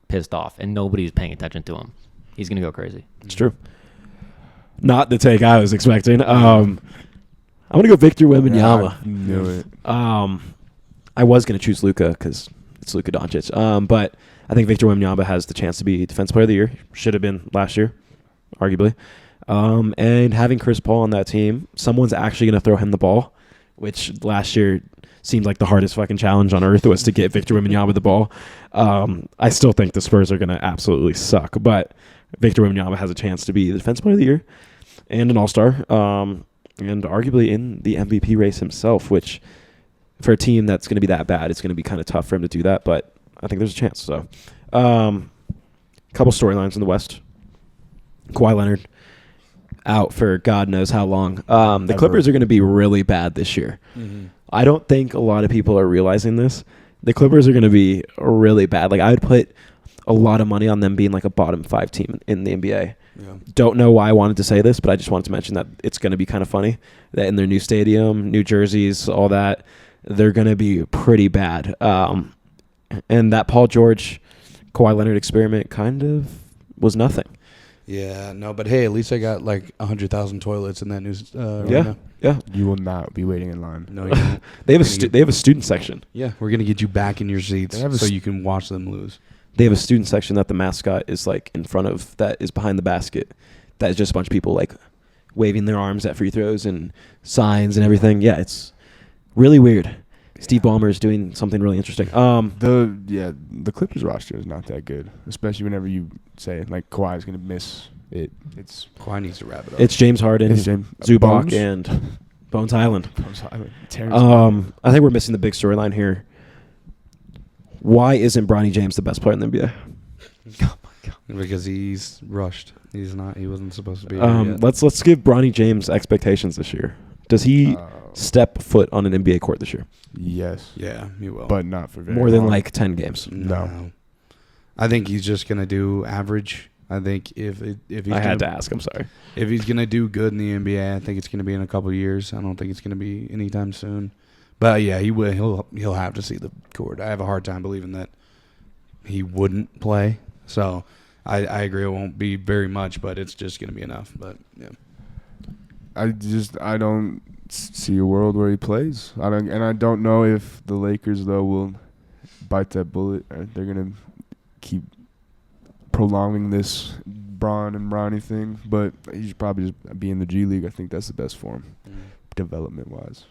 pissed off, and nobody's paying attention to him. He's going to go crazy. It's true. Not the take I was expecting. I'm going to go Victor Wembanyama. I knew it. I was going to choose Luka because it's Luka Doncic. But I think Victor Wembanyama has the chance to be Defensive Player of the Year. Should have been last year, arguably. And having Chris Paul on that team, someone's actually going to throw him the ball, which last year seemed like the hardest fucking challenge on earth was to get Victor Wembanyama the ball. I still think the Spurs are going to absolutely suck, but Victor Wembanyama has a chance to be the Defensive Player of the Year and an All-Star, and arguably in the MVP race himself, which for a team that's going to be that bad, it's going to be kind of tough for him to do that, but I think there's a chance. So, couple storylines in the West. Kawhi Leonard out for God knows how long. The Clippers are going to be really bad this year. Mm-hmm. I don't think a lot of people are realizing this. The Clippers are going to be really bad. Like, I would put a lot of money on them being like a bottom 5 team in the NBA. Yeah. Don't know why I wanted to say this, but I just wanted to mention that it's going to be kind of funny that in their new stadium, new jerseys, all that, they're going to be pretty bad. And that Paul George, Kawhi Leonard experiment kind of was nothing. Yeah, no, but hey, at least I got like 100,000 toilets in that new arena. Yeah. You will not be waiting in line. No, you won't. They have a student section. Yeah, we're going to get you back in your seats so you can watch them lose. They have a student section that the mascot is like in front of, that is behind the basket. That is just a bunch of people like waving their arms at free throws and signs and everything. Yeah, it's really weird. Steve Ballmer is doing something really interesting. The Clippers roster is not that good, especially whenever you say like Kawhi is going to miss it. Kawhi needs to wrap it up. It's James Harden, Zubac, Bones? and Bones Highland. Terrence I think we're missing the big storyline here. Why isn't Bronny James the best player in the NBA? Oh my God. Because he's rushed. He's not. He wasn't supposed to be. Yet. Let's give Bronny James expectations this year. Does he step foot on an NBA court this year? Yes. Yeah, he will. But not for very more than long. like 10 games. No. I think he's just gonna do average. I think if he's I had to ask. I'm sorry. If he's gonna do good in the NBA, I think it's gonna be in a couple of years. I don't think it's gonna be anytime soon. But yeah, he will. He'll have to see the court. I have a hard time believing that he wouldn't play. So I agree. It won't be very much, but it's just gonna be enough. But yeah. I don't see a world where he plays. I don't know if the Lakers though will bite that bullet. They're gonna keep prolonging this Braun and Bronny thing, but he should probably just be in the G League. I think that's the best for him, development wise.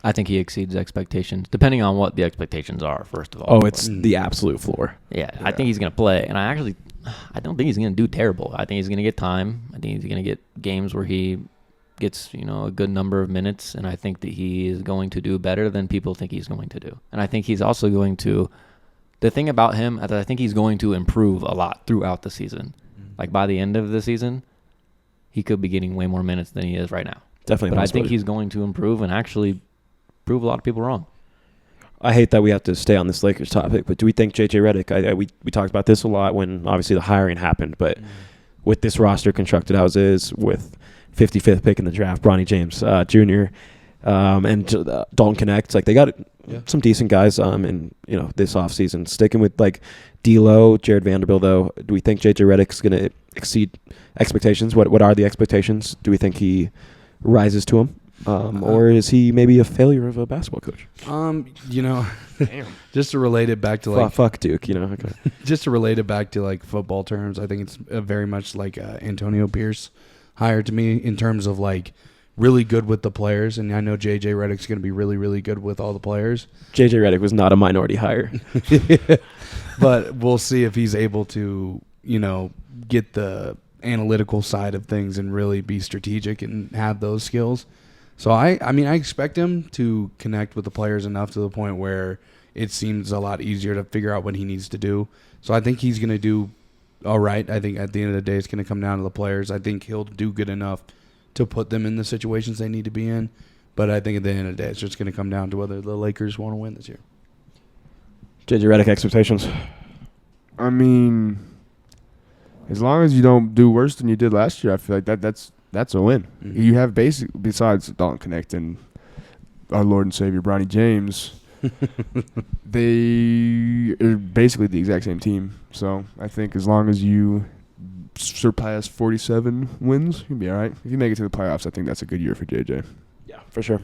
I think he exceeds expectations, depending on what the expectations are. First of all, Oh, it's the absolute floor. yeah. I think he's gonna play, and I don't think he's gonna do terrible. I think he's gonna get time. I think he's gonna get games where he gets a good number of minutes, and I think that he is going to do better than people think he's going to do. And I think he's also going to. The thing about him is that I think he's going to improve a lot throughout the season. Like by the end of the season, he could be getting way more minutes than he is right now. Definitely. But I think he's going to improve and actually prove a lot of people wrong. I hate that we have to stay on this Lakers topic, but do we think J.J. Redick, we talked about this a lot when obviously the hiring happened, but with this roster constructed as is, with 55th pick in the draft, Bronny James Jr., and Dalton Connect, like they got some decent guys in this offseason. Sticking with like D'Lo, Jared Vanderbilt, though, do we think J.J. Redick's going to exceed expectations? What are the expectations? Do we think he rises to them? Or is he maybe a failure of a basketball coach? Just to relate it back to like fuck Duke, okay. Just to relate it back to like football terms, I think it's very much like Antonio Pierce hire to me in terms of like really good with the players, and I know J.J. Redick's going to be really, really good with all the players. J.J. Redick was not a minority hire. But we'll see if he's able to, get the analytical side of things and really be strategic and have those skills. So I expect him to connect with the players enough to the point where it seems a lot easier to figure out what he needs to do. So I think he's going to do all right. I think at the end of the day, it's going to come down to the players. I think he'll do good enough to put them in the situations they need to be in. But I think at the end of the day, it's just going to come down to whether the Lakers want to win this year. J.J. Redick expectations? I mean, as long as you don't do worse than you did last year, I feel like that's a win. Mm-hmm. You have besides Dalton Connect and our Lord and Savior Bronny James, they are basically the exact same team. So I think as long as you surpass 47 wins, you'll be all right. If you make it to the playoffs, I think that's a good year for JJ. Yeah, for sure.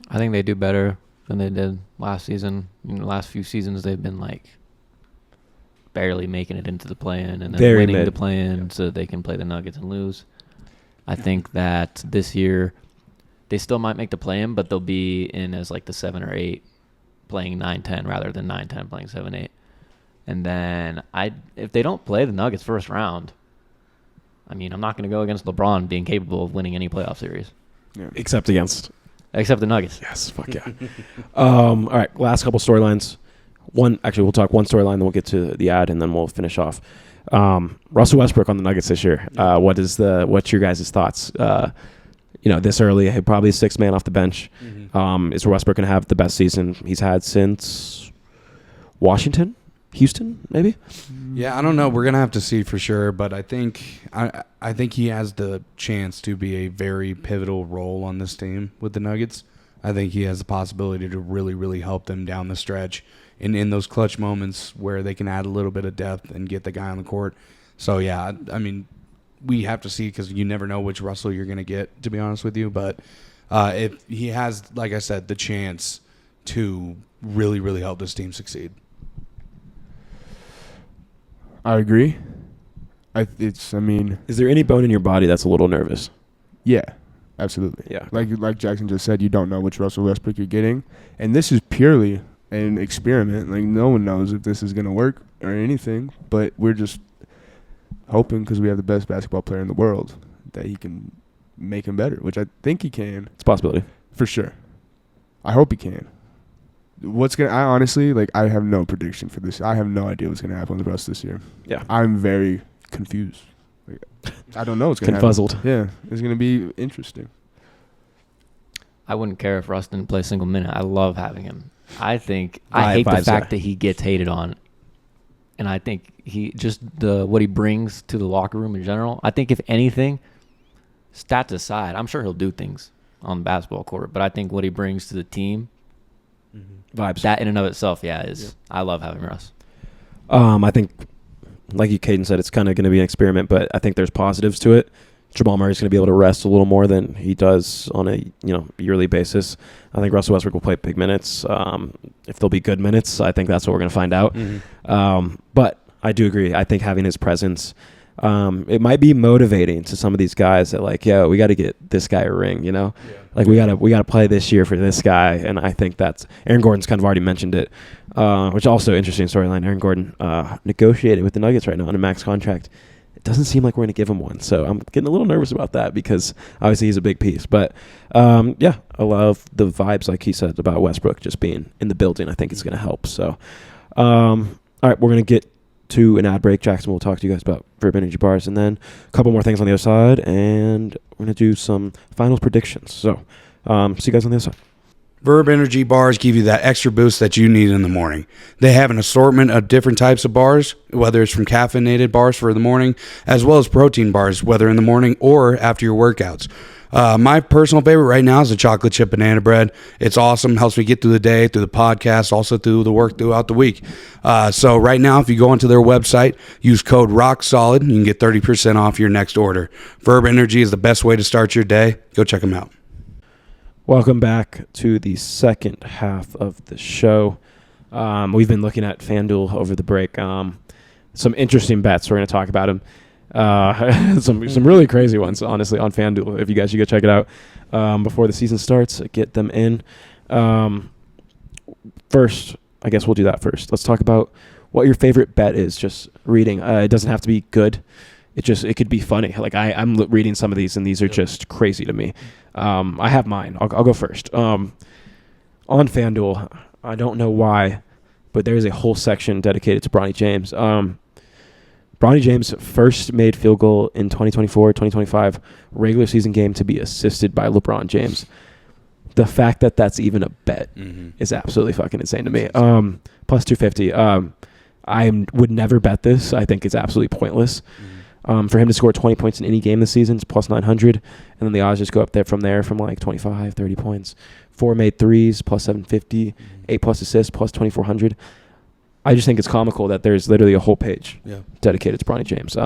I think they do better than they did last season. In the last few seasons, they've been like barely making it into the play-in and then winning the play-in so that they can play the Nuggets and lose. I think that this year they still might make the play-in, but they'll be in as like the 7 or 8 playing 9-10 rather than 9-10 playing 7-8. And then if they don't play the Nuggets first round, I mean, I'm not going to go against LeBron being capable of winning any playoff series. Yeah. Except the Nuggets. Yes, fuck yeah. All right, last couple storylines. We'll talk one storyline, then we'll get to the ad, and then we'll finish off. Russell Westbrook on the Nuggets this year. What's your guys' thoughts? This early, probably a 6th man off the bench. Mm-hmm. Is Westbrook going to have the best season he's had since Houston, maybe? Yeah, I don't know. We're gonna have to see for sure, but I think he has the chance to be a very pivotal role on this team with the Nuggets. I think he has the possibility to really, really help them down the stretch and in those clutch moments where they can add a little bit of depth and get the guy on the court. So yeah, I mean, we have to see because you never know which Russell you're gonna get, to be honest with you. But if he has, like I said, the chance to really, really help this team succeed. I agree. Is there any bone in your body that's a little nervous? Yeah, absolutely. Yeah. Like Jackson just said, you don't know which Russell Westbrook you're getting. And this is purely an experiment. Like, no one knows if this is going to work or anything. But we're just hoping, because we have the best basketball player in the world, that he can make him better, which I think he can. It's a possibility. For sure. I hope he can. I honestly, I have no prediction for this. I have no idea what's going to happen with Russ this year. Yeah. I'm very confused. I don't know what's going to happen. Confuzzled. Yeah. It's going to be interesting. I wouldn't care if Russ didn't play a single minute. I love having him. I hate the fact that he gets hated on. And I think what he brings to the locker room in general, I think if anything, stats aside, I'm sure he'll do things on the basketball court, but I think what he brings to the team, vibes. That in and of itself, I love having Russ. I think, like Caden said, it's kind of going to be an experiment, but I think there's positives to it. Jamal Murray's going to be able to rest a little more than he does on a yearly basis. I think Russell Westbrook will play big minutes. If they'll be good minutes, I think that's what we're going to find out. But I do agree. I think having his presence, it might be motivating to some of these guys that like, yo, we got to get this guy a ring. Like we got to play this year for this guy. And I think that's Aaron Gordon's kind of already mentioned it, which also interesting storyline. Aaron Gordon negotiated with the Nuggets right now on a max contract. It doesn't seem like we're going to give him one. So I'm getting a little nervous about that because obviously he's a big piece. But, I love the vibes, like he said, about Westbrook just being in the building. I think it's going to help. So, all right, we're going to get to an ad break. Jackson will talk to you guys about Verb Energy Bars. And then a couple more things on the other side. And we're going to do some finals predictions. So, see you guys on the other side. Verb Energy Bars give you that extra boost that you need in the morning. They have an assortment of different types of bars, whether it's from caffeinated bars for the morning, as well as protein bars, whether in the morning or after your workouts. My personal favorite right now is the chocolate chip banana bread. It's awesome. Helps me get through the day, through the podcast, also through the work throughout the week. So right now, if you go onto their website, use code ROCKSOLID, you can get 30% off your next order. Verb Energy is the best way to start your day. Go check them out. Welcome back to the second half of the show. We've been looking at FanDuel over the break. Some interesting bets. We're going to talk about them. Some really crazy ones, honestly, on FanDuel. If you guys should go check it out before the season starts, get them in. First, I guess we'll do that first. Let's talk about what your favorite bet is. Just reading. It doesn't have to be good. It could be funny. Like I'm reading some of these, and these are just crazy to me. I have mine. I'll go first. On FanDuel, I don't know why, but there is a whole section dedicated to Bronny James. Bronny James' first made field goal in 2024-2025 regular season game to be assisted by LeBron James. The fact that that's even a bet is absolutely fucking insane to me. Plus 250. I would never bet this. I think it's absolutely pointless. For him to score 20 points in any game this season is plus 900. And then the odds just go up there from like 25, 30 points. 4 made threes, plus 750. 8 plus assists, plus 2,400. I just think it's comical that there's literally a whole page dedicated to Bronny James.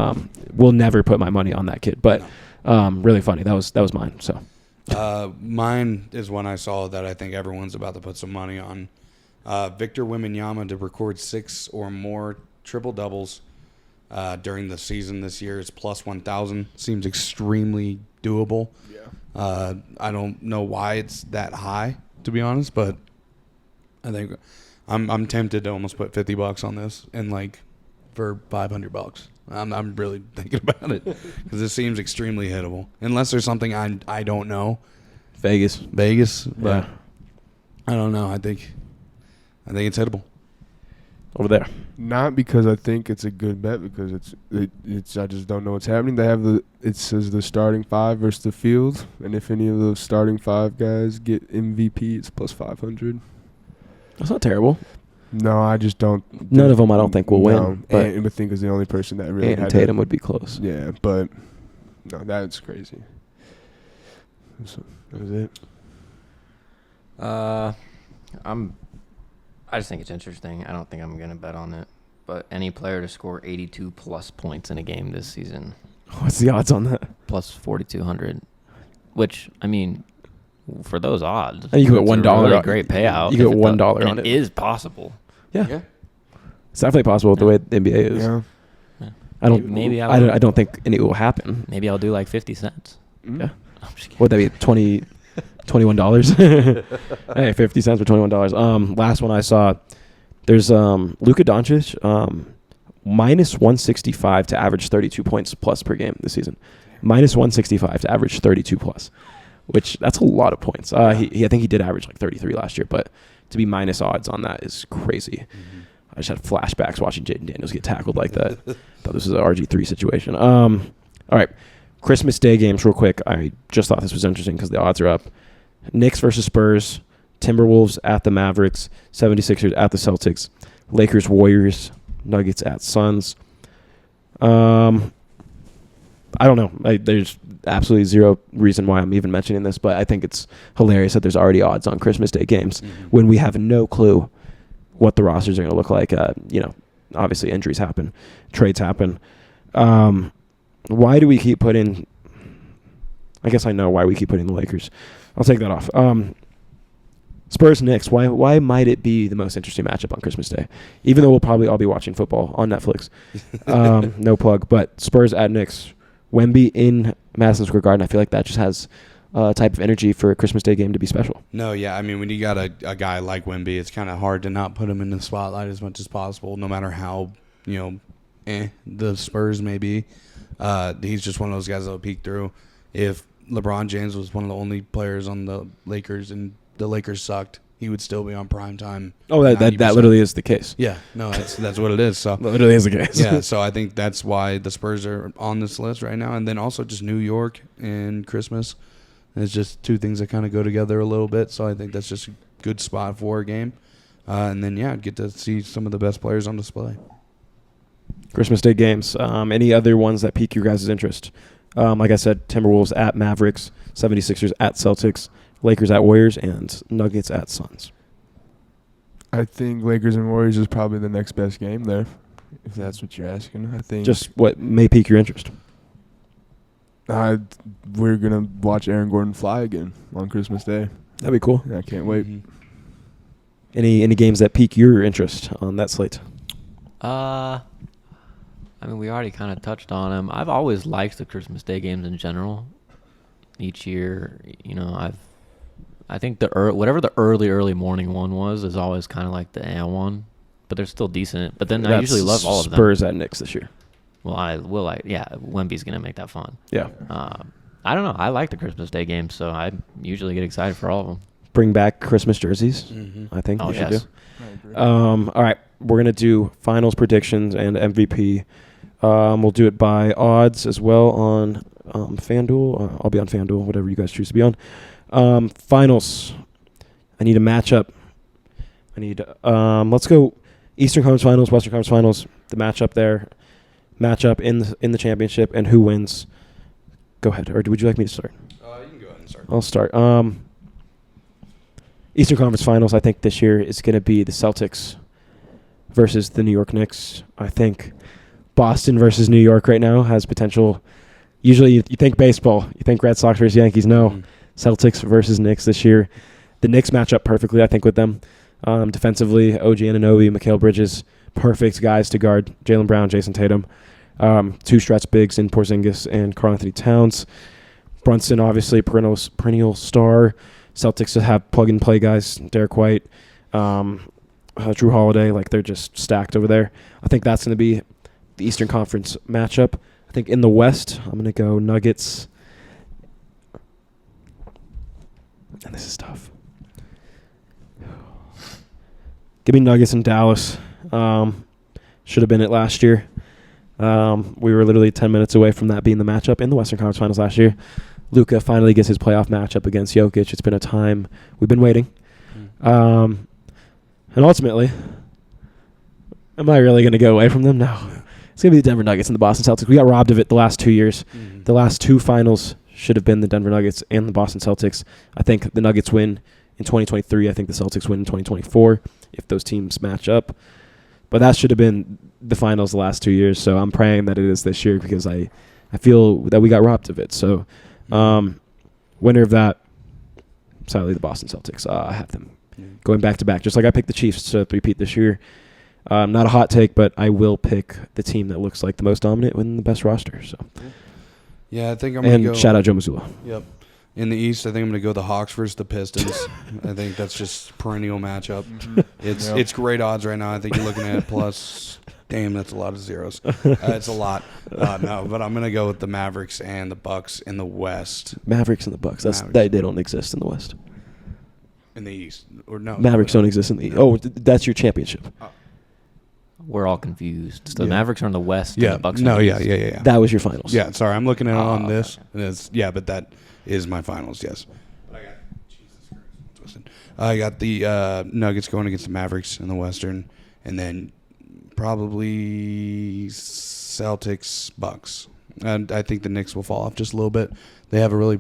We'll never put my money on that kid, but really funny. That was mine. So mine is one I saw that I think everyone's about to put some money on. Victor Wembanyama to record 6 or more triple doubles during the season this year is plus 1,000. Seems extremely doable. Yeah. I don't know why it's that high, to be honest, but I think I'm tempted to almost put $50 on this and for $500. I'm really thinking about it because it seems extremely hittable. Unless there's something I don't know. Vegas, but I don't know. I think it's hittable. Over there. Not because I think it's a good bet, because it's I just don't know what's happening. They have it says the starting 5 versus the field, and if any of those starting 5 guys get MVP, it's plus 500. That's not terrible. No, I just don't. None of them I don't think will win. But I think is the only person that really and Tatum would be close. Yeah, but no, that's crazy. So that was it. I just think it's interesting. I don't think I'm going to bet on it. But any player to score 82 plus points in a game this season. What's the odds on that? Plus 4,200. Which, I mean, for those odds, you can get $1. Really great payout. You get $1 on it. It is possible. Yeah. It's definitely possible with the way the NBA is. Yeah. I don't think any will happen. Maybe I'll do 50 cents. Yeah. I'm just kidding. Would that be $21? Hey, 50 cents for $21. Last one I saw, there's Luka Doncic, minus 165 to average 32 points plus per game this season. Minus 165 to average 32 plus, which that's a lot of points. I think he did average 33 last year, but to be minus odds on that is crazy. I just had flashbacks watching Jaden Daniels get tackled like that. Thought this was an RG3 situation. All right, Christmas Day games real quick. I just thought this was interesting because the odds are up. Knicks versus Spurs, Timberwolves at the Mavericks, 76ers at the Celtics, Lakers, Warriors, Nuggets at Suns. I don't know. There's absolutely zero reason why I'm even mentioning this, but I think it's hilarious that there's already odds on Christmas Day games when we have no clue what the rosters are going to look like. Obviously injuries happen, trades happen. Why do we keep putting I guess I know why we keep putting the Lakers. I'll take that off. Spurs Knicks. Why might it be the most interesting matchup on Christmas Day? Even though we'll probably all be watching football on Netflix. No plug, but Spurs at Knicks. Wemby in Madison Square Garden. I feel like that just has a type of energy for a Christmas Day game to be special. No, yeah. I mean, when you got a guy like Wemby, it's kind of hard to not put him in the spotlight as much as possible, no matter how, the Spurs may be. He's just one of those guys that will peek through. If LeBron James was one of the only players on the Lakers and the Lakers sucked, he would still be on prime time. Oh, that literally is the case. Yeah, no, that's what it is. So That literally is the case. yeah, so I think that's why the Spurs are on this list right now, and then also just New York and Christmas. It's just two things that kind of go together a little bit. So I think that's just a good spot for a game, and then get to see some of the best players on display. Christmas Day games. Any other ones that pique your guys' interest? Like I said, Timberwolves at Mavericks, 76ers at Celtics, Lakers at Warriors, and Nuggets at Suns. I think Lakers and Warriors is probably the next best game there, if that's what you're asking. I think Just what may pique your interest. we're gonna watch Aaron Gordon fly again on Christmas Day. That'd be cool. I can't wait. Mm-hmm. Any games that pique your interest on that slate? I mean, we already kind of touched on them. I've always liked the Christmas Day games in general. Each year, I think whatever the early morning one was is always kind of like the one, but they're still decent. But then I That's usually love all of them. Spurs at Knicks this year. Well, Wemby's gonna make that fun. Yeah. I don't know. I like the Christmas Day games, so I usually get excited for all of them. Bring back Christmas jerseys. Mm-hmm. I think Oh, we should yes. do. I agree. All right, we're gonna do finals predictions and MVP. We'll do it by odds as well on FanDuel. I'll be on FanDuel, whatever you guys choose to be on. Finals. I need a matchup. Let's go Eastern Conference Finals, Western Conference Finals. The matchup there. Matchup in the championship and who wins. Go ahead, or would you like me to start? You can go ahead and start. I'll start. Eastern Conference Finals, I think this year is going to be the Celtics versus the New York Knicks. I think Boston versus New York right now has potential. Usually you think baseball, you think Red Sox versus Yankees. No, Mhm. Celtics versus Knicks this year. The Knicks match up perfectly, I think, with them. Defensively, OG Anunoby, Mikal Bridges, perfect guys to guard Jaylen Brown, Jason Tatum. Two stretch bigs in Porzingis and Karl-Anthony Towns. Brunson, obviously, perennial star. Celtics have plug-and-play guys, Derek White, Drew Holiday. Like, they're just stacked over there. I think that's going to be the Eastern Conference matchup. I think in the West, I'm going to go Nuggets. And this is tough. Give me Nuggets in Dallas. Should have been it last year. We were literally 10 minutes away from that being the matchup in the Western Conference Finals last year. Luka finally gets his playoff matchup against Jokic. It's been a time we've been waiting. And ultimately, am I really going to go away from them? No. It's going to be the Denver Nuggets and the Boston Celtics. We got robbed of it the last 2 years. Mhm. The last two finals should have been the Denver Nuggets and the Boston Celtics. I think the Nuggets win in 2023. I think the Celtics win in 2024 if those teams match up. But that should have been the finals the last 2 years. So I'm praying that it is this year because I feel that we got robbed of it. So winner of that, sadly, the Boston Celtics. I have them going back to back. Just like I picked the Chiefs to repeat this year. Not a hot take, but I will pick the team that looks like the most dominant win the best roster. So, Yeah, I think I'm going to go. and shout out Joe Mazzulla. Yep. In the East, I think I'm going to go the Hawks versus the Pistons. I think that's just perennial matchup. It's great odds right now. I think you're looking at plus. Damn, that's a lot of zeros. It's a lot. No, but I'm going to go with the Mavericks and the Bucks in the West. Mavericks and the Bucks. They don't exist in the West. In the East, or no? Mavericks don't exist in the. Oh, that's your championship. We're all confused. So the Yeah. Mavericks are in the West. Yeah. And the Bucks are No. in the Yeah. East. Yeah. That was your finals. Yeah. Sorry, I'm looking at it on okay, this. And it's but that is my finals. Yes. I got the Nuggets going against the Mavericks in the Western, and then probably Celtics Bucks. And I think the Knicks will fall off just a little bit. They have a really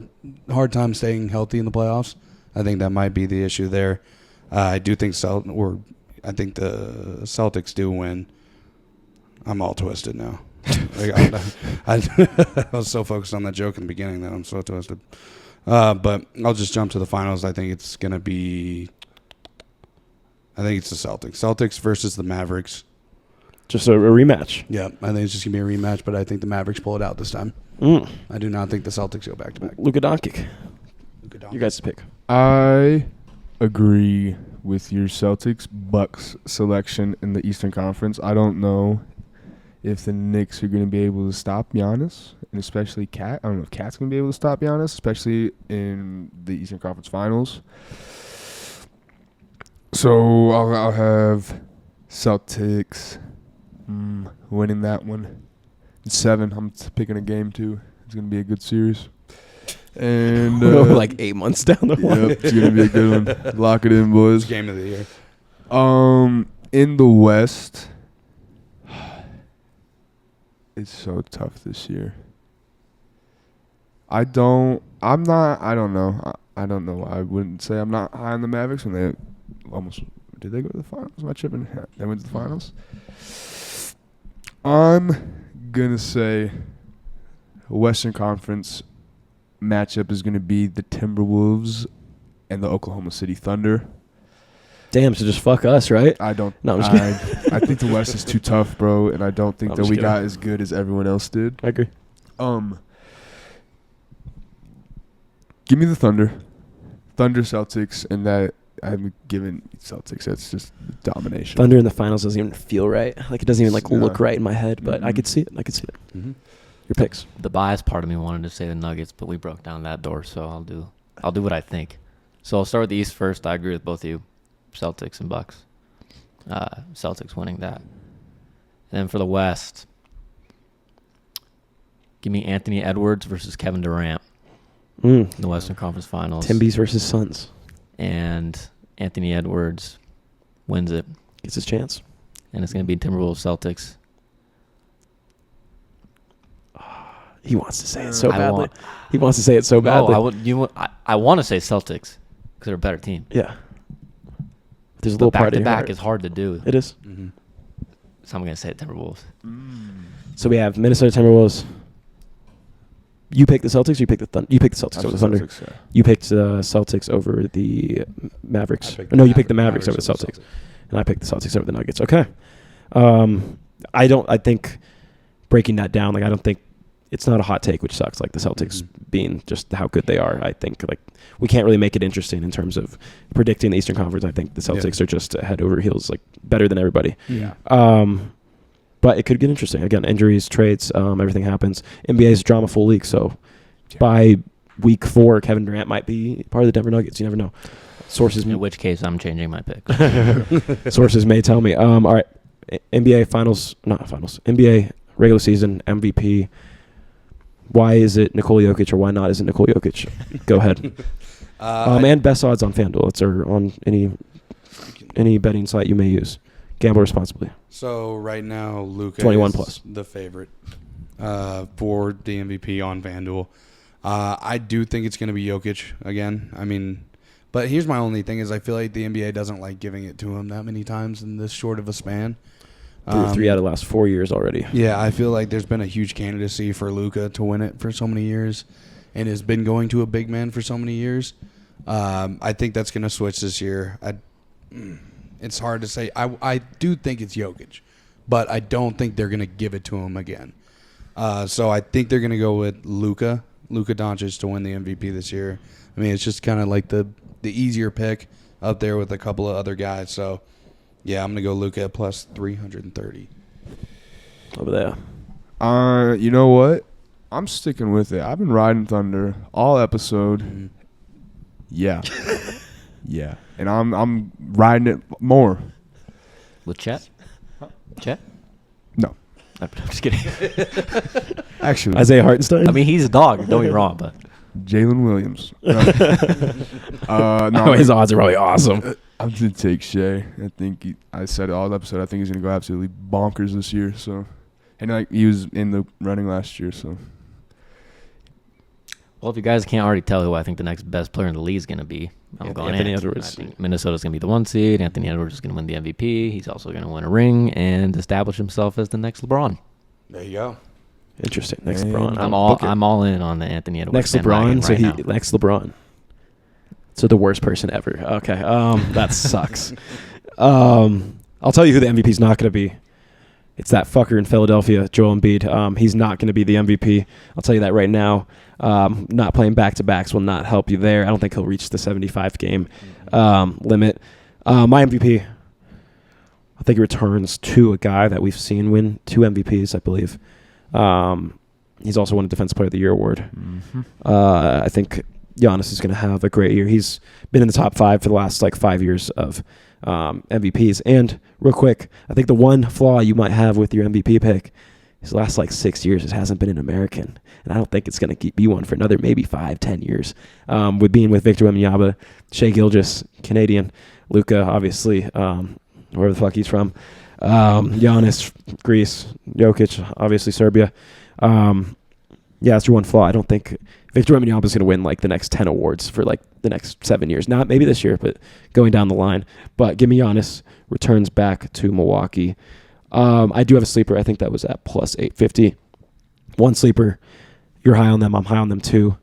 hard time staying healthy in the playoffs. I think that might be the issue there. I do think I think the Celtics do win. I'm all twisted now. I was so focused on that joke in the beginning that I'm so twisted. But I'll just jump to the finals. I think it's going to be... I think it's the Celtics. Celtics versus the Mavericks. Just a rematch. Yeah, I think it's just going to be a rematch, but I think the Mavericks pull it out this time. I do not think the Celtics go back-to-back. Luka Doncic. You guys pick. I agree with your Celtics Bucks selection in the Eastern Conference. I don't know if the Knicks are going to be able to stop Giannis, and especially Cat. I don't know if Cat's going to be able to stop Giannis, especially in the Eastern Conference Finals. So I'll have Celtics winning that one. 7. I'm picking a game too. It's going to be a good series. And like 8 months down the line. Yep, it's going to be a good one. Lock it in, boys. Game of the year. In the West, it's so tough this year. I don't know. I don't know why I wouldn't say I'm not high on the Mavericks when they almost did they go to the finals? Am I tripping? They went to the finals. I'm gonna say Western Conference matchup is gonna be the Timberwolves and the Oklahoma City Thunder. Damn, so just fuck us, right? I don't. No, I'm just kidding. I think the West is too tough, bro, and I don't think I'm that just we kidding. got as good as everyone else did. I agree. Give me the Thunder Celtics, and that I'm giving Celtics. That's just domination. Thunder in the finals doesn't even feel right. Like it doesn't even look Yeah. right in my head, but I could see it. Mm-hmm. Your picks. The biased part of me wanted to say the Nuggets, but we broke down that door, so I'll do what I think. So I'll start with the East first. I agree with both of you, Celtics and Bucks. Celtics winning that. And then for the West, give me Anthony Edwards versus Kevin Durant in the Western Conference Finals. Timbies versus Suns. And Anthony Edwards wins it. Gets his chance. And it's going to be Timberwolves Celtics. He wants to say it so I badly. want- He wants to say it so badly. I want to say Celtics because they're a better team. Yeah. There's a But little part back of to your back heart. is hard to do. It is. Mm-hmm. So I'm going to say Timberwolves. So we have Minnesota Timberwolves. You picked the Celtics. Or you picked the Thunder. You picked the Celtics over the Thunder. Celtics, yeah. You picked the Celtics over the Mavericks. I picked No, the you picked the Mavericks over the over Celtics, and I picked the Celtics over the Nuggets. Okay. I think breaking that down, like I don't think it's not a hot take, which sucks. Like the Celtics being just how good they are, I think like we can't really make it interesting in terms of predicting the Eastern Conference. I think the Celtics are just head over heels, like better than everybody. Yeah. But it could get interesting. Again, injuries, trades, everything happens. NBA is a drama-full league, so by week 4, Kevin Durant might be part of the Denver Nuggets. You never know. Sources, In which case, I'm changing my pick. sources may tell me. All right, NBA NBA regular season MVP. Why is it Nikola Jokic or why not is it Nikola Jokic? Go ahead. And best odds on FanDuel. It's on any betting site you may use. Gamble responsibly. So right now, Luka 21 is plus. the favorite for the MVP on FanDuel. I do think it's going to be Jokic again. I mean, but here's my only thing is I feel like the NBA doesn't like giving it to him that many times in this short of a span. 3 out of the last 4 years already. Yeah, I feel like there's been a huge candidacy for Luka to win it for so many years and has been going to a big man for so many years. I think that's going to switch this year. It's hard to say. I do think it's Jokic, but I don't think they're going to give it to him again. So I think they're going to go with Luka Doncic to win the MVP this year. I mean, it's just kind of like the easier pick up there with a couple of other guys. So, yeah, I'm going to go Luka at plus 330. Over there. You know what? I'm sticking with it. I've been riding Thunder all episode. Mm-hmm. Yeah. Yeah. And I'm riding it more. With Chet? Chet? No. I'm just kidding. Actually, Isaiah Hartenstein. I mean, he's a dog. Don't get me wrong, but Jalen Williams. No, his odds are probably awesome. I'm going to take Shea. I think I said it all episode. I think he's going to go absolutely bonkers this year. So, and like he was in the running last year. So, well, if you guys can't already tell who I think the next best player in the league is going to be, I'm going Anthony Ant. Edwards. I think Minnesota's going to be the 1 seed. Anthony Edwards is going to win the MVP. He's also going to win a ring and establish himself as the next LeBron. There you go. Interesting. Next Man. LeBron. I'm all in on the Anthony Edwards. Next bandwagon LeBron. So right now. next LeBron. So the worst person ever. Okay. That sucks. I'll tell you who the MVP is not going to be. It's that fucker in Philadelphia, Joel Embiid. He's not going to be the MVP. I'll tell you that right now. Not playing back-to-backs will not help you there. I don't think he'll reach the 75 game limit. My MVP, I think it returns to a guy that we've seen win 2 MVPs, I believe. He's also won a Defensive Player of the Year award. Mm-hmm. I think Giannis is going to have a great year. He's been in the top 5 for the last 5 years of MVPs. And real quick, I think the one flaw you might have with your MVP pick is the last 6 years it hasn't been an American. And I don't think it's going to be one for another maybe 5-10 years. With being with Victor Wembanyama, Shai Gilgeous, Canadian, Luka, obviously, wherever the fuck he's from, Giannis, Greece, Jokic, obviously Serbia. Yeah, that's your one flaw. I don't think Victor Wembanyama is going to win the next 10 awards for the next 7 years. Not maybe this year, but going down the line. But give me Giannis, returns back to Milwaukee. I do have a sleeper. I think that was at plus 850. One sleeper. You're high on them. I'm high on them too.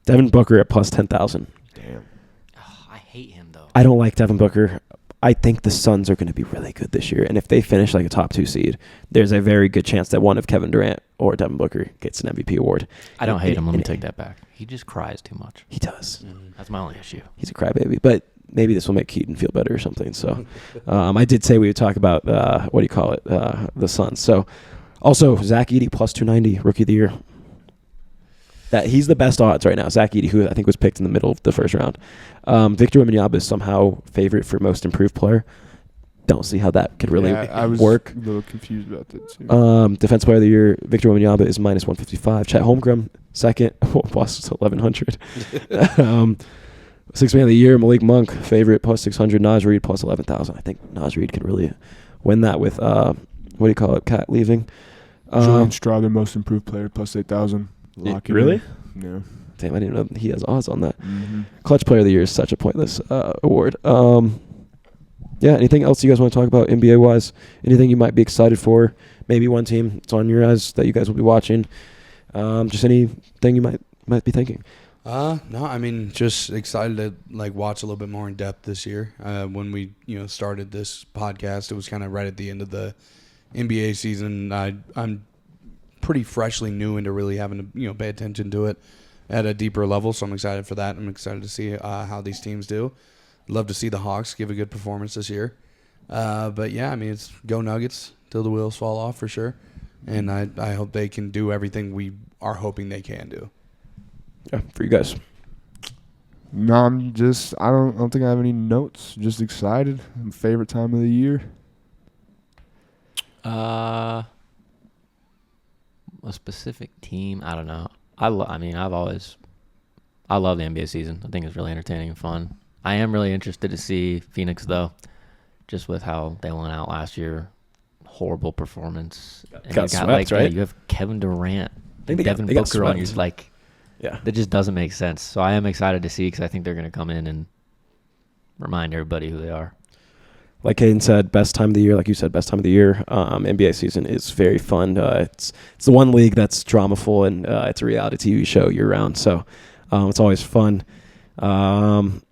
Devin Booker at plus 10,000. Damn. Oh, I hate him though. I don't like Devin Booker. I think the Suns are going to be really good this year. And if they finish a top 2 seed, there's a very good chance that one of Kevin Durant or Devin Booker gets an MVP award. I don't hate him. Let me take that back. He just cries too much. He does. That's my only issue. He's a crybaby. But maybe this will make Keaton feel better or something. So I did say we would talk about, the Suns. So also, Zach Edey plus 290, Rookie of the Year. That he's the best odds right now. Zach Edey, who I think was picked in the middle of the first round. Victor Wembanyama is somehow favorite for most improved player. Don't see how that could really I was work. a little confused about that too. Defensive Player of the Year, Victor Wembanyama is minus 155. Chet Holmgren, second, plus 1,100. Sixth Man of the Year, Malik Monk, favorite, plus 600. Naz Reid, plus 11,000. I think Naz Reid could really win that with, Cat leaving. Julian Strawther, most improved player, plus 8,000. Lock it really? in. Yeah. Damn, I didn't know he has odds on that. Mm-hmm. Clutch Player of the Year is such a pointless award. Yeah, anything else you guys want to talk about NBA-wise? Anything you might be excited for? Maybe one team that's on your eyes that you guys will be watching. Just anything you might be thinking. No, I mean, just excited to watch a little bit more in depth this year. When we started this podcast, it was kind of right at the end of the NBA season. I'm pretty freshly new into really having to pay attention to it at a deeper level, so I'm excited for that. I'm excited to see how these teams do. Love to see the Hawks give a good performance this year. But yeah, I mean, it's go Nuggets till the wheels fall off for sure. And I hope they can do everything we are hoping they can do. Yeah, for you guys. No, I don't think I have any notes. Just excited. Favorite time of the year? A specific team? I don't know. I love the NBA season. I think it's really entertaining and fun. I am really interested to see Phoenix, though, just with how they went out last year. Horrible performance. Got swept, right? You have Kevin Durant, I think Devin Booker on your Yeah. That just doesn't make sense. So I am excited to see because I think they're going to come in and remind everybody who they are. Like Caden said, best time of the year. Like you said, best time of the year. NBA season is very fun. It's the one league that's dramaful, and it's a reality TV show year round. So it's always fun.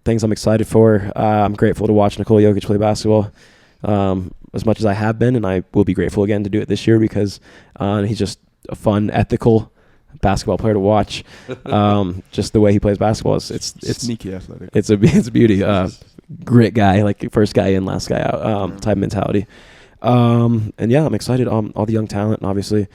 Things I'm excited for. I'm grateful to watch Nikola Jokic play basketball as much as I have been, and I will be grateful again to do it this year because he's just a fun, ethical basketball player to watch. Just the way he plays basketball it's sneaky athletic. It's a beauty. Grit guy, like first guy in, last guy out type mentality. And yeah, I'm excited on all the young talent, obviously,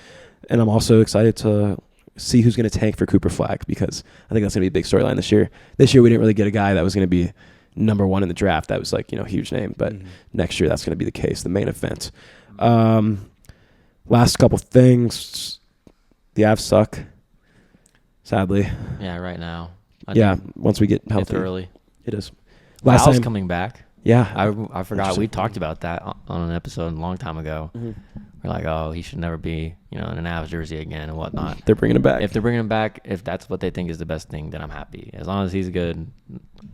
and I'm also excited to see who's going to tank for Cooper Flag because I think that's going to be a big storyline this year. This year we didn't really get a guy that was going to be number one in the draft. That was huge name, but next year that's going to be the case, the main event. Last couple things, the Avs suck, sadly. Yeah, right now. Once we get healthy, it's early. it is. Last Last time coming back. Yeah, I forgot we talked about that on an episode a long time ago. Mm-hmm. We're like, oh, he should never be, in an Avs jersey again and whatnot. They're bringing him back. If they're bringing him back, if that's what they think is the best thing, then I'm happy. As long as he's good,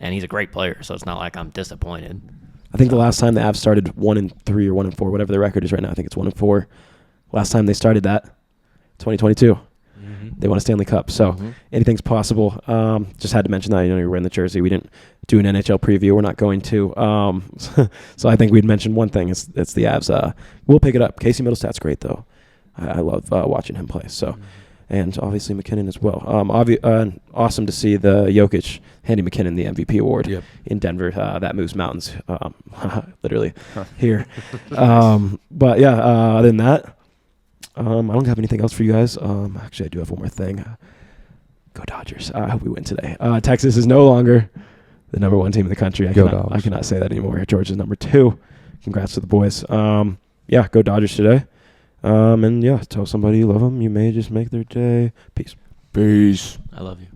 and he's a great player, so it's not like I'm disappointed. I think the last time the Avs started 1-3 or 1-4, whatever the record is right now, I think it's 1-4. Last time they started that, 2022. They won a Stanley Cup. So anything's possible. Just had to mention that. You're wearing the jersey. We didn't do an NHL preview. We're not going to. So I think we'd mentioned one thing. It's the Avs. We'll pick it up. Casey Middlestat's great, though. I love watching him play. So, and obviously McKinnon as well. Awesome to see the Jokic handing McKinnon the MVP award in Denver. That moves mountains, literally here. But yeah, other than that, I don't have anything else for you guys. Actually, I do have one more thing. Go Dodgers. I hope we win today. Texas is no longer the number 1 team in the country. I cannot say that anymore. Georgia's number 2. Congrats to the boys. Yeah, go Dodgers today. And yeah, tell somebody you love them. You may just make their day. Peace. Peace. I love you.